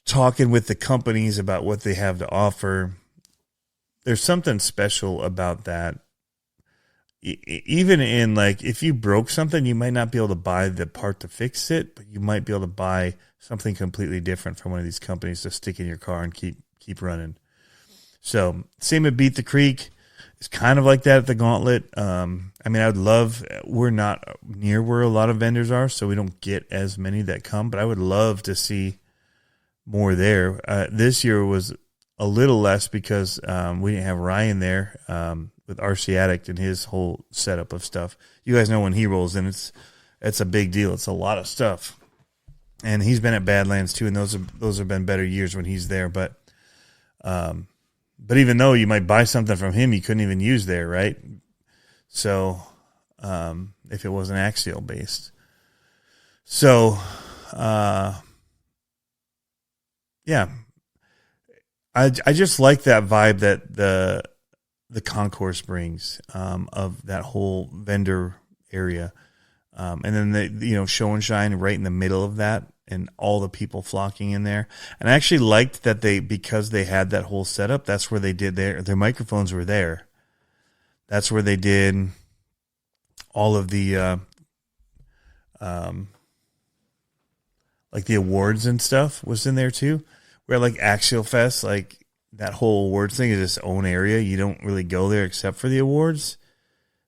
talking with the companies about what they have to offer. There's something special about that. Even in, like, if you broke something, you might not be able to buy the part to fix it, but you might be able to buy something completely different from one of these companies to stick in your car and keep running. So same at Beat the Creek. It's kind of like that at the Gauntlet. We're not near where a lot of vendors are, so we don't get as many that come, but I would love to see more there. This year was a little less because we didn't have Ryan there with RC Addict and his whole setup of stuff. You guys know when he rolls in, it's a big deal. It's a lot of stuff. And he's been at Badlands too, and those have been better years when he's there. But even though you might buy something from him you couldn't even use there, right? So if it wasn't Axial based. So yeah. I just like that vibe that the concourse brings of that whole vendor area. And then the show and shine right in the middle of that and all the people flocking in there. And I actually liked that because they had that whole setup, that's where they did their microphones were there. That's where they did all of the like the awards and stuff was in there too. Where like Axial Fest, like that whole awards thing is its own area. You don't really go there except for the awards.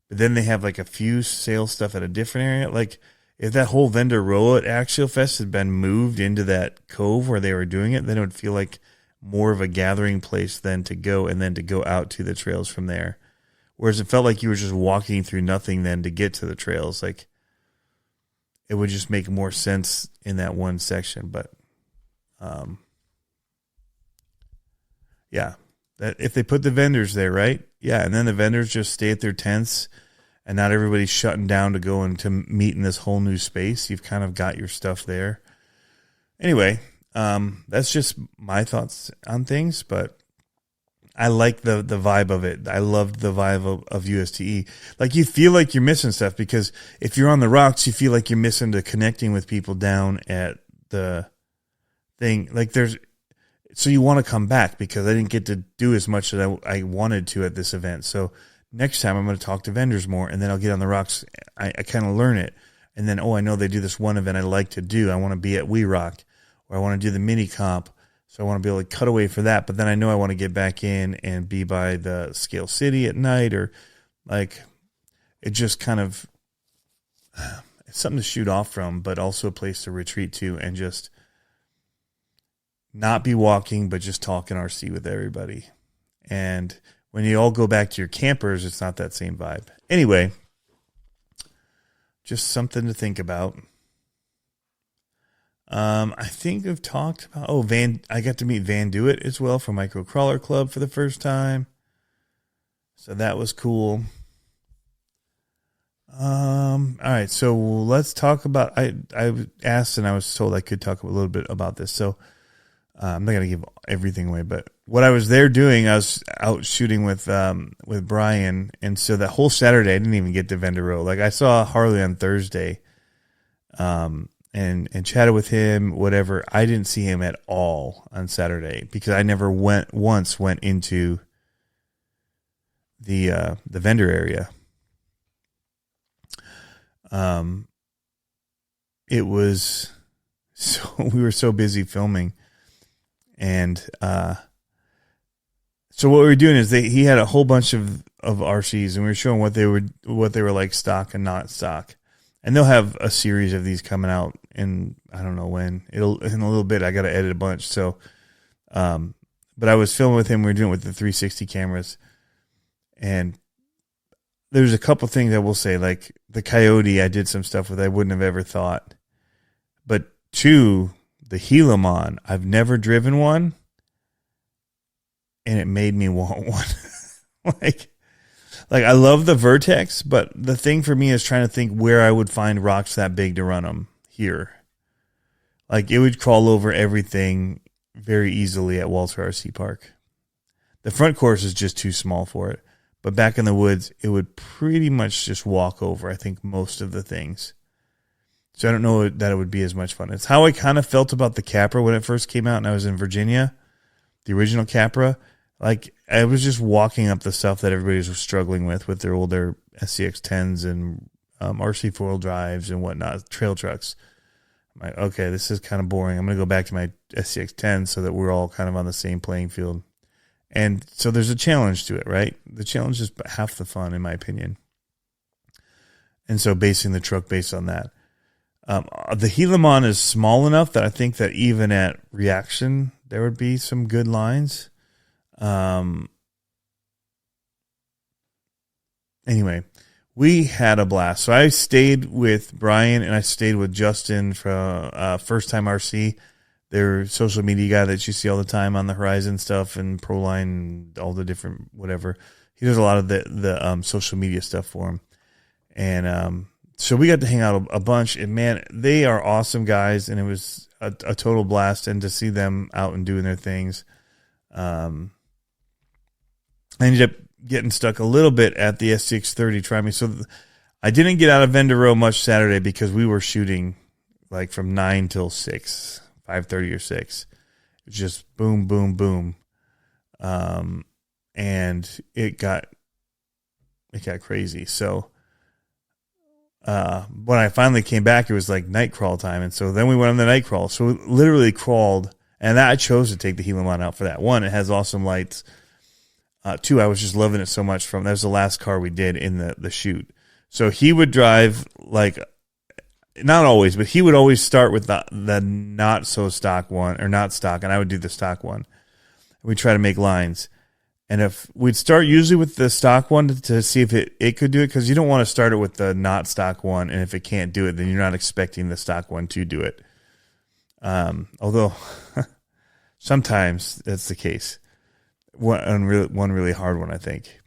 But then they have like a few sales stuff at a different area. Like if that whole vendor row at Axial Fest had been moved into that cove where they were doing it, then it would feel like more of a gathering place than to go and then to go out to the trails from there. Whereas it felt like you were just walking through nothing then to get to the trails. Like it would just make more sense in that one section. But yeah, that if they put the vendors there, right? Yeah, and then the vendors just stay at their tents and not everybody's shutting down to go and to meet in this whole new space. You've kind of got your stuff there. Anyway, that's just my thoughts on things, but I like the vibe of it. I loved the vibe of USTE. Like you feel like you're missing stuff because if you're on the rocks, you feel like you're missing the connecting with people down at the thing. Like so you want to come back because I didn't get to do as much as I wanted to at this event. So next time I'm going to talk to vendors more, and then I'll get on the rocks. I kind of learn it. And then, I know they do this one event I like to do. I want to be at We Rock, or I want to do the mini comp. So I want to be able to cut away for that. But then I know I want to get back in and be by the Scale City at night, or like it just kind of, it's something to shoot off from, but also a place to retreat to and just not be walking, but just talking RC with everybody. And when you all go back to your campers, it's not that same vibe. Anyway, just something to think about. I think I've talked about, I got to meet Van Dewitt as well from Micro Crawler Club for the first time. So that was cool. All right. So let's talk about, I asked and I was told I could talk a little bit about this. So I'm not going to give everything away, but what I was there doing, I was out shooting with Brian. And so that whole Saturday, I didn't even get to Vendor Row. Like I saw Harley on Thursday, and chatted with him, whatever. I didn't see him at all on Saturday because I never went into the vendor area. It was we were so busy filming. And so what we were doing is he had a whole bunch of RCs, and we were showing what they were like stock and not stock. And they'll have a series of these coming out in, I don't know when. In a little bit. I got to edit a bunch. So, but I was filming with him. We were doing it with the 360 cameras, and there's a couple things I will say, like the Coyote. I did some stuff with. I wouldn't have ever thought, but two. The Helamon, I've never driven one, and it made me want one. Like, I love the Vertex, but the thing for me is trying to think where I would find rocks that big to run them here. Like, it would crawl over everything very easily at Walter RC Park. The front course is just too small for it. But back in the woods, it would pretty much just walk over, I think, most of the things. So I don't know that it would be as much fun. It's how I kind of felt about the Capra when it first came out and I was in Virginia. The original Capra. Like, I was just walking up the stuff that everybody was struggling with their older SCX-10s and RC four-wheel drives and whatnot, trail trucks. I'm like, okay, this is kind of boring. I'm going to go back to my SCX-10 so that we're all kind of on the same playing field. And so there's a challenge to it, right? The challenge is half the fun, in my opinion. And so basing the truck based on that. The Helimon is small enough that I think that even at reaction, there would be some good lines. Anyway, we had a blast. So I stayed with Brian and I stayed with Justin from First Time RC, their social media guy that you see all the time on the Horizon stuff and Proline and all the different whatever. He does a lot of the social media stuff for him. And so we got to hang out a bunch. And, man, they are awesome guys, and it was a total blast. And to see them out and doing their things. I ended up getting stuck a little bit at the SCX-30 Try Me. So I didn't get out of vendor row much Saturday because we were shooting like from 9 till 6, 5:30 or 6. It was just boom, boom, boom. And it got crazy. So when I finally came back, it was like night crawl time. And so then we went on the night crawl. So we literally crawled, and I chose to take the Helimon out for that. One, it has awesome lights. Two, I was just loving it so much. That was the last car we did in the shoot. So he would drive, like, not always, but he would always start with the not so stock one, or not stock, and I would do the stock one. We'd try to make lines. And if we'd start usually with the stock one to see if it could do it, because you don't want to start it with the not stock one, and if it can't do it, then you're not expecting the stock one to do it. Although sometimes that's the case. One really hard one, I think.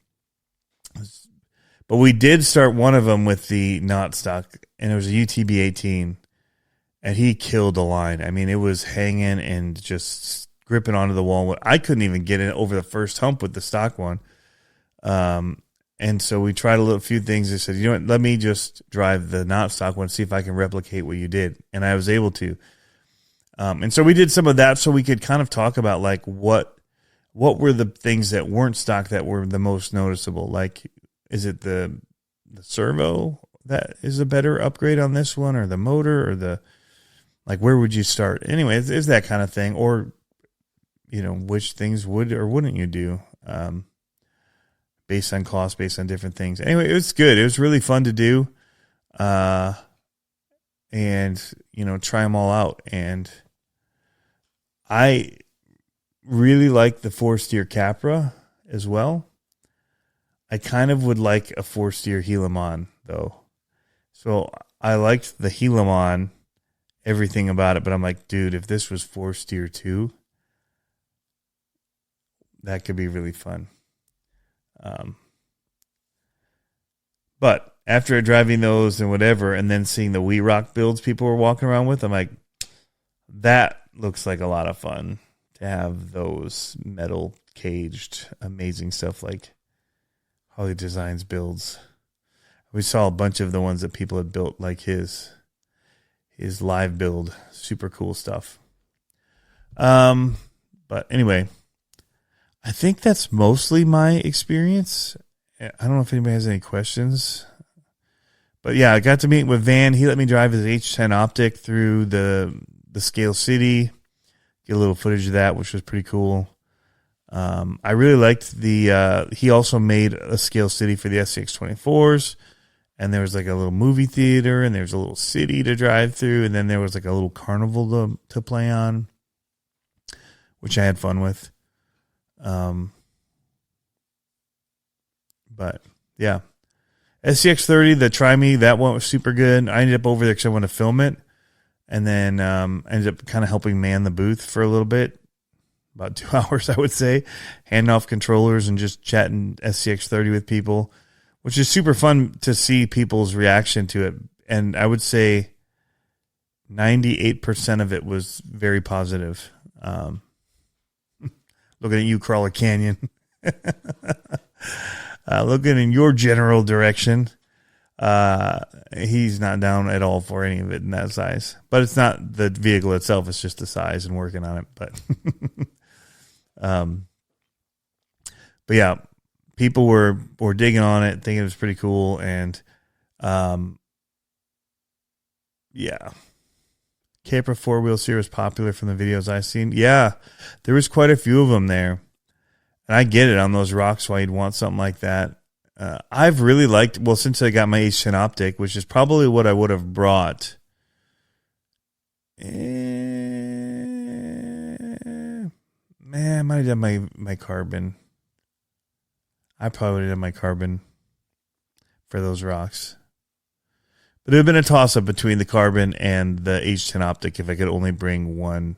But we did start one of them with the not stock, and it was a UTB 18, and he killed the line. I mean, it was hanging and just gripping onto the wall. I couldn't even get it over the first hump with the stock one. And so we tried a few things. I said, you know what, let me just drive the not stock one, see if I can replicate what you did. And I was able to. And so we did some of that so we could kind of talk about, like, what were the things that weren't stock that were the most noticeable? Like, is it the servo that is a better upgrade on this one, or the motor, or like, where would you start? Anyway, it's that kind of thing. Or, you know, which things would or wouldn't you do based on cost, based on different things. Anyway, it was good. It was really fun to do. And, you know, try them all out. And I really like the 4-steer Capra as well. I kind of would like a 4-steer Helimon, though. So I liked the Helimon, everything about it, but I'm like, dude, if this was 4-steer too, that could be really fun. But after driving those and whatever, and then seeing the We Rock builds people were walking around with, I'm like, that looks like a lot of fun to have those metal caged, amazing stuff like Harley Designs builds. We saw a bunch of the ones that people had built, like his live build, super cool stuff. But anyway, I think that's mostly my experience. I don't know if anybody has any questions. But yeah, I got to meet with Van. He let me drive his H10 Optic through the Scale City. Get a little footage of that, which was pretty cool. I really liked he also made a Scale City for the SCX-24s. And there was like a little movie theater, and there was a little city to drive through. And then there was like a little carnival to play on, which I had fun with. But yeah, SCX-30, the Try Me, that one was super good. I ended up over there because I wanted to film it, and then ended up kind of helping man the booth for a little bit, about 2 hours, I would say, handing off controllers and just chatting SCX-30 with people. which is super fun to see people's reaction to it. And I would say 98% of it was very positive. Looking at you, Crawler Canyon. Looking in your general direction. He's not down at all for any of it in that size. But it's not the vehicle itself. It's just the size and working on it. But, but yeah, people were digging on it, thinking it was pretty cool. And, yeah. Capra 4-wheel series was popular from the videos I've seen. Yeah, there was quite a few of them there. And I get it on those rocks why you'd want something like that. I've really liked, well, since I got my H10 optic, which is probably what I would have brought. Man, I might have done my carbon. I probably would have done my carbon for those rocks. But it would have been a toss-up between the carbon and the H10 optic if I could only bring 1/10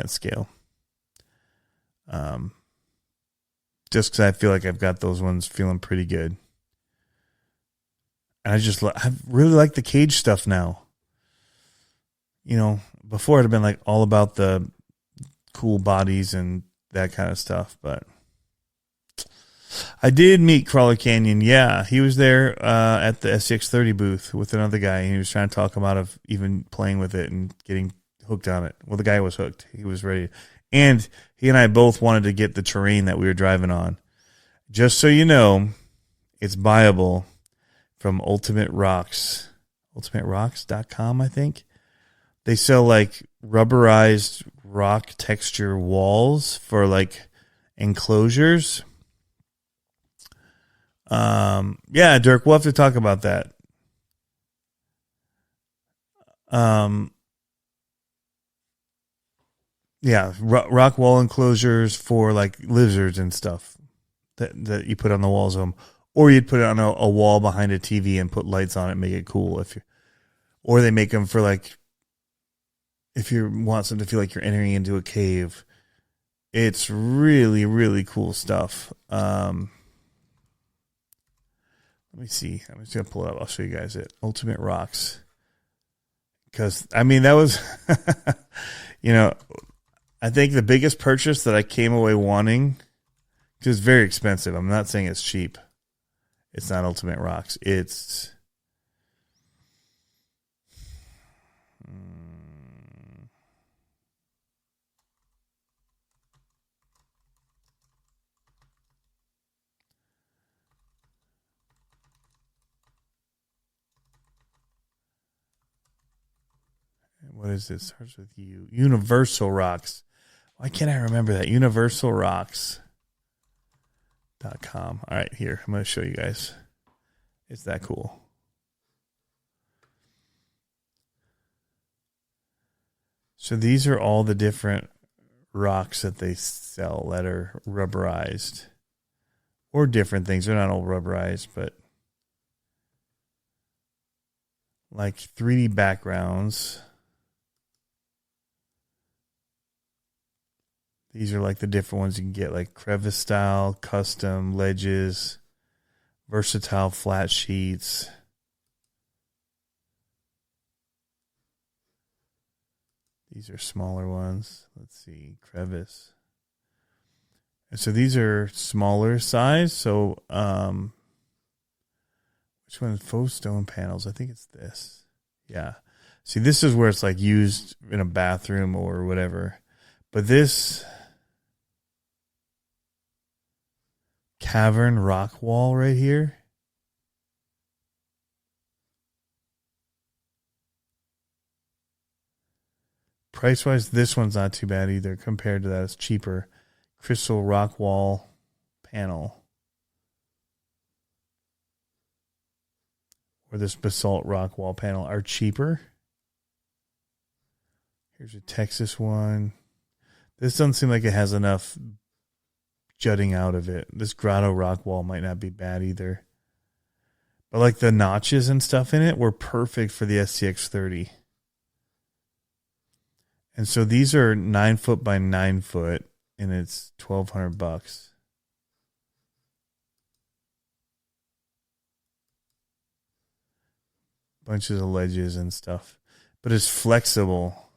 scale. Just because I feel like I've got those ones feeling pretty good. And I really like the cage stuff now. You know, before it had been like all about the cool bodies and that kind of stuff, but I did meet Crawler Canyon. Yeah, he was there at the SCX30 booth with another guy, and he was trying to talk him out of even playing with it and getting hooked on it. Well, the guy was hooked. He was ready. And he and I both wanted to get the terrain that we were driving on. Just so you know, it's buyable from Ultimate Rocks. UltimateRocks.com, I think. They sell like rubberized rock texture walls for like enclosures. Yeah, Dirk, we'll have to talk about that. Yeah, rock wall enclosures for like lizards and stuff that you put on the walls of them, or you'd put it on a wall behind a TV and put lights on it, and make it cool. Or they make them for like if you want something to feel like you're entering into a cave. It's really, really cool stuff. Let me see. I'm just going to pull it up. I'll show you guys it. Ultimate Rocks. Because, I mean, that was, you know, I think the biggest purchase that I came away wanting, because it's very expensive. I'm not saying it's cheap. It's not Ultimate Rocks. It's, what is it? Starts with U. Universal Rocks. Why can't I remember that? UniversalRocks.com. All right, here. I'm going to show you guys. It's that cool. So these are all the different rocks that they sell that are rubberized. Or different things. They're not all rubberized, but like 3D backgrounds. These are like the different ones you can get, like crevice style, custom, ledges, versatile flat sheets. These are smaller ones. Let's see, crevice. And so these are smaller size. So, which one is faux stone panels? I think it's this. Yeah. See, this is where it's like used in a bathroom or whatever. But this cavern rock wall right here. Price wise, this one's not too bad either. Compared to that, it's cheaper. Crystal rock wall panel. Or this basalt rock wall panel are cheaper. Here's a Texas one. This doesn't seem like it has enough jutting out of it. This grotto rock wall might not be bad either. But like the notches and stuff in it were perfect for the SCX30. And so these are 9 foot by 9 foot, and it's $1,200. bunches of ledges and stuff. But it's flexible.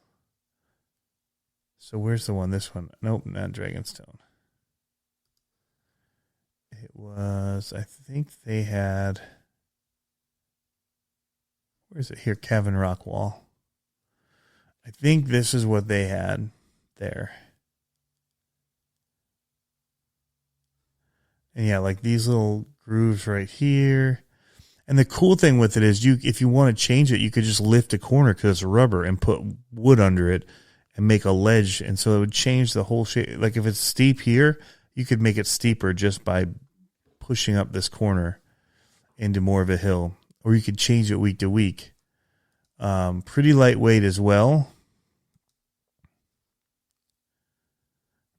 So where's the one? This one? Nope, not Dragonstone. It was, I think they had, where's it here? Cavern Rock Wall. I think this is what they had there. And yeah, like these little grooves right here. And the cool thing with it is if you want to change it, you could just lift a corner because it's rubber and put wood under it and make a ledge. And so it would change the whole shape. Like if it's steep here, you could make it steeper just by pushing up this corner into more of a hill. Or you could change it week to week. Pretty lightweight as well.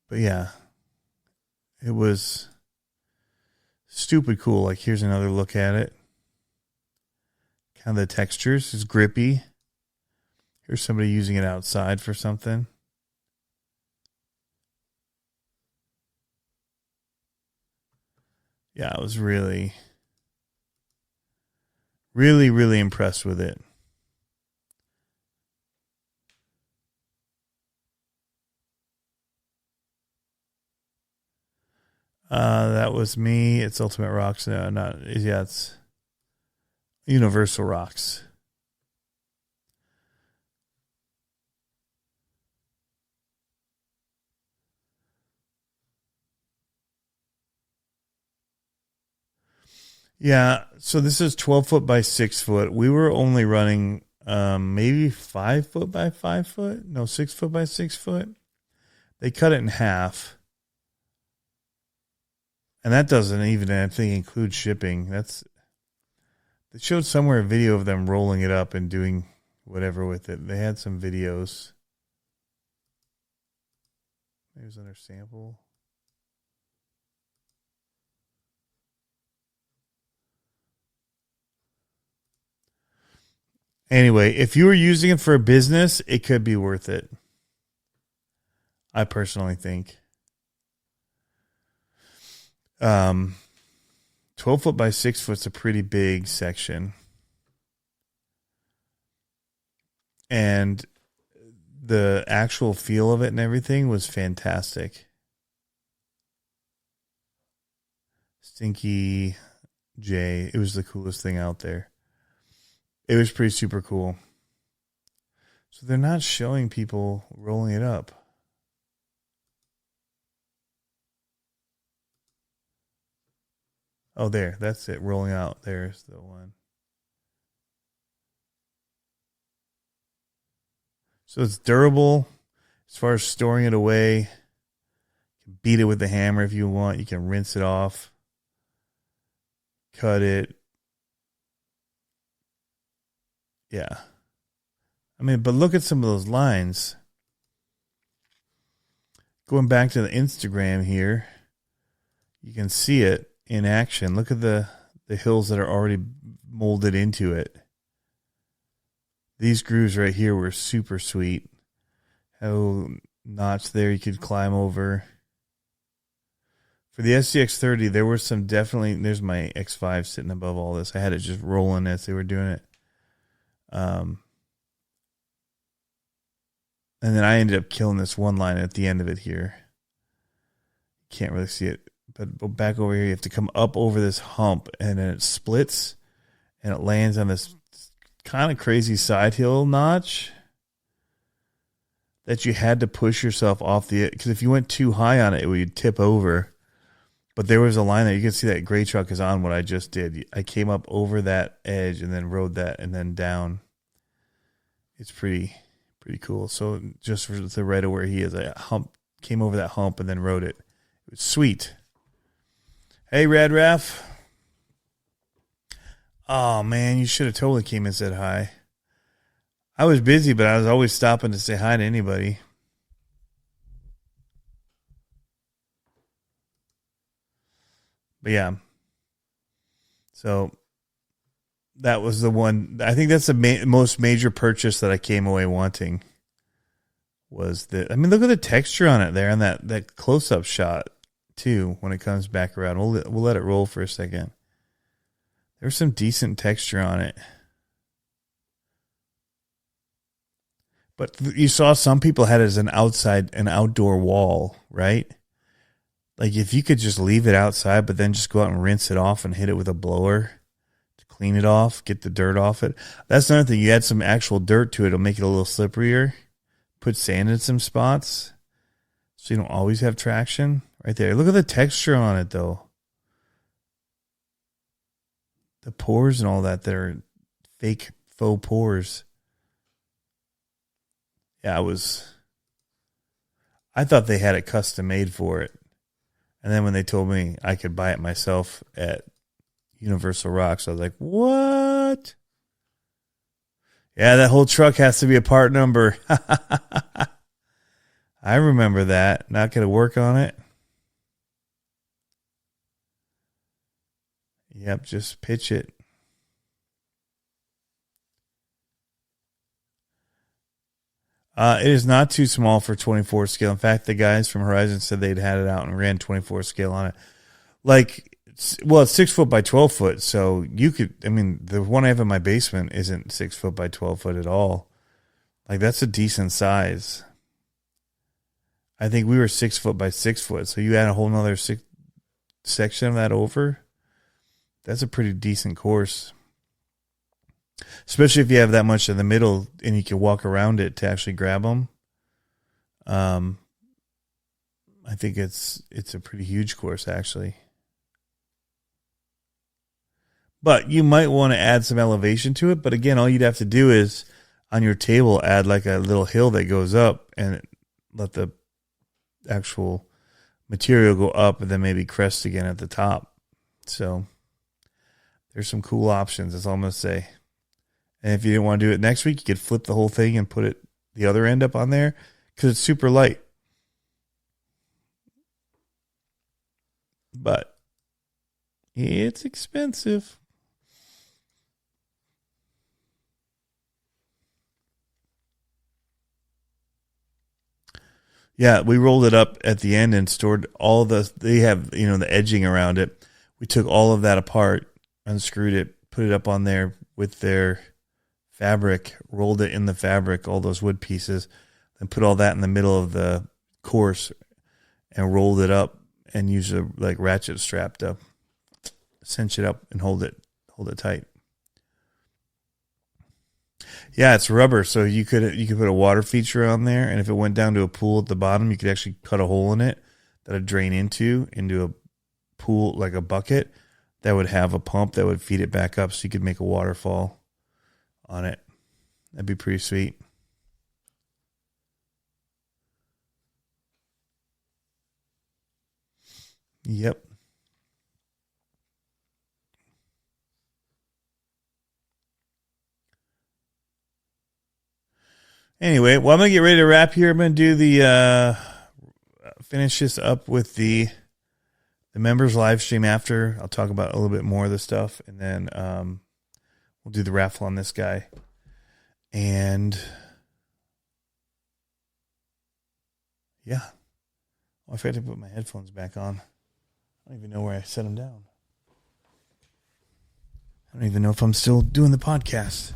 But yeah, it was stupid cool. Like here's another look at it. Kind of the textures is grippy. Here's somebody using it outside for something. Yeah, I was really, really, really impressed with it. That was me. It's Ultimate Rocks. No, not, yeah, it's Universal Rocks. Yeah, so this is 12 foot by 6 foot. We were only running maybe 5 foot by 5 foot. No, 6 foot by 6 foot. They cut it in half. And that doesn't even, I think, include shipping. They showed somewhere a video of them rolling it up and doing whatever with it. They had some videos. Maybe it was under sample. Anyway, if you were using it for a business, it could be worth it. I personally think. 12 foot by 6 foot is a pretty big section. And the actual feel of it and everything was fantastic. Stinky J, it was the coolest thing out there. It was pretty super cool. So they're not showing people rolling it up. Oh, there. That's it. Rolling out. There's the one. So it's durable as far as storing it away. You can beat it with the hammer if you want. You can rinse it off. Cut it. Yeah. I mean, but look at some of those lines. Going back to the Instagram here, you can see it in action. Look at the hills that are already molded into it. These grooves right here were super sweet. Had a little notch there you could climb over. For the SCX30, there were some definitely, there's my X5 sitting above all this. I had it just rolling as they were doing it. And then I ended up killing this one line at the end of it here. Can't really see it. But back over here, you have to come up over this hump, and then it splits, and it lands on this kind of crazy side hill notch that you had to push yourself off the, because if you went too high on it, it would tip over. But there was a line there. You can see that gray truck is on what I just did. I came up over that edge and then rode that and then down. It's pretty cool. So just for the right of where he is, I came over that hump and then rode it. It was sweet. Hey, Rad Raff. Oh, man, you should have totally came and said hi. I was busy, but I was always stopping to say hi to anybody. But yeah. So that was the one. I think that's the most major purchase that I came away wanting. Was that, I mean, look at the texture on it there and that close-up shot. Too, when it comes back around. We'll let it roll for a second. There's some decent texture on it. But you saw some people had it as an outdoor wall, right? Like if you could just leave it outside, but then just go out and rinse it off and hit it with a blower to clean it off, get the dirt off it. That's another thing. You add some actual dirt to it. It'll make it a little slipperier. Put sand in some spots so you don't always have traction right there. Look at the texture on it though. The pores and all that are fake faux pores. Yeah, I thought they had it custom made for it. And then when they told me I could buy it myself at Universal Rocks, I was like, what? Yeah, that whole truck has to be a part number. I remember that. Not going to work on it. Yep, just pitch it. It is not too small for 24 scale. In fact, the guys from Horizon said they'd had it out and ran 24 scale on it. Like, well, it's 6 foot by 12 foot. So you could, I mean, the one I have in my basement isn't 6 foot by 12 foot at all. Like, that's a decent size. I think we were 6 foot by 6 foot. So you add a whole nother section of that over. That's a pretty decent course. Especially if you have that much in the middle and you can walk around it to actually grab them. I think it's a pretty huge course, actually. But you might want to add some elevation to it. But again, all you'd have to do is on your table add like a little hill that goes up and let the actual material go up and then maybe crest again at the top. So there's some cool options, that's all I'm going to say. And if you didn't want to do it next week, you could flip the whole thing and put it the other end up on there because it's super light. But it's expensive. Yeah, we rolled it up at the end and stored all they have, the edging around it. We took all of that apart, unscrewed it, put it up on there with their fabric, rolled it in the fabric, all those wood pieces, then put all that in the middle of the course and rolled it up and used a like ratchet strap to cinch it up and hold it tight. Yeah, it's rubber, so you could put a water feature on there, and if it went down to a pool at the bottom, you could actually cut a hole in it that would drain into a pool, like a bucket that would have a pump that would feed it back up, so you could make a waterfall on it. That'd be pretty sweet. Yep. Anyway, well, I'm going to get ready to wrap here. I'm going to do finish this up with the members live stream after. I'll talk about a little bit more of the stuff, and then we'll do the raffle on this guy. And yeah. Oh, I forgot to put my headphones back on. I don't even know where I set them down. I don't even know if I'm still doing the podcast.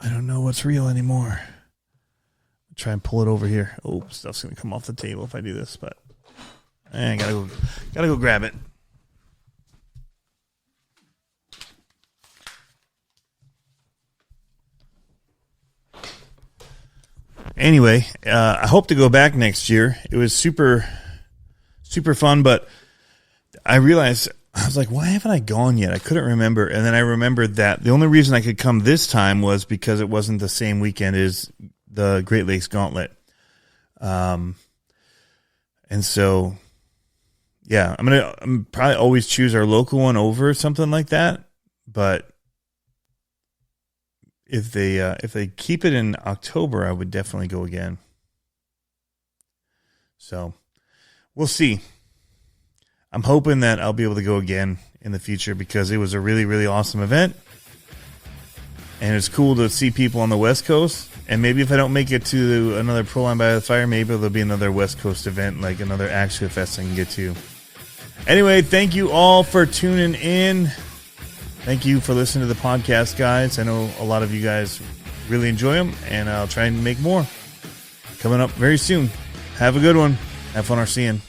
I don't know what's real anymore. I'll try and pull it over here. Oh, stuff's going to come off the table if I do this, but I gotta go grab it. Anyway, I hope to go back next year. It was super, super fun, but I realized, I was like, why haven't I gone yet? I couldn't remember. And then I remembered that the only reason I could come this time was because it wasn't the same weekend as the Great Lakes Gauntlet. And so, yeah, I'm probably always choose our local one over something like that. But if they keep it in October, I would definitely go again. So we'll see. I'm hoping that I'll be able to go again in the future because it was a really, really awesome event. And it's cool to see people on the West Coast. And maybe if I don't make it to another Pro Line by the Fire, maybe there'll be another West Coast event, like another Axia Fest I can get to. Anyway, thank you all for tuning in. Thank you for listening to the podcast, guys. I know a lot of you guys really enjoy them, and I'll try and make more coming up very soon. Have a good one. Have fun RCing.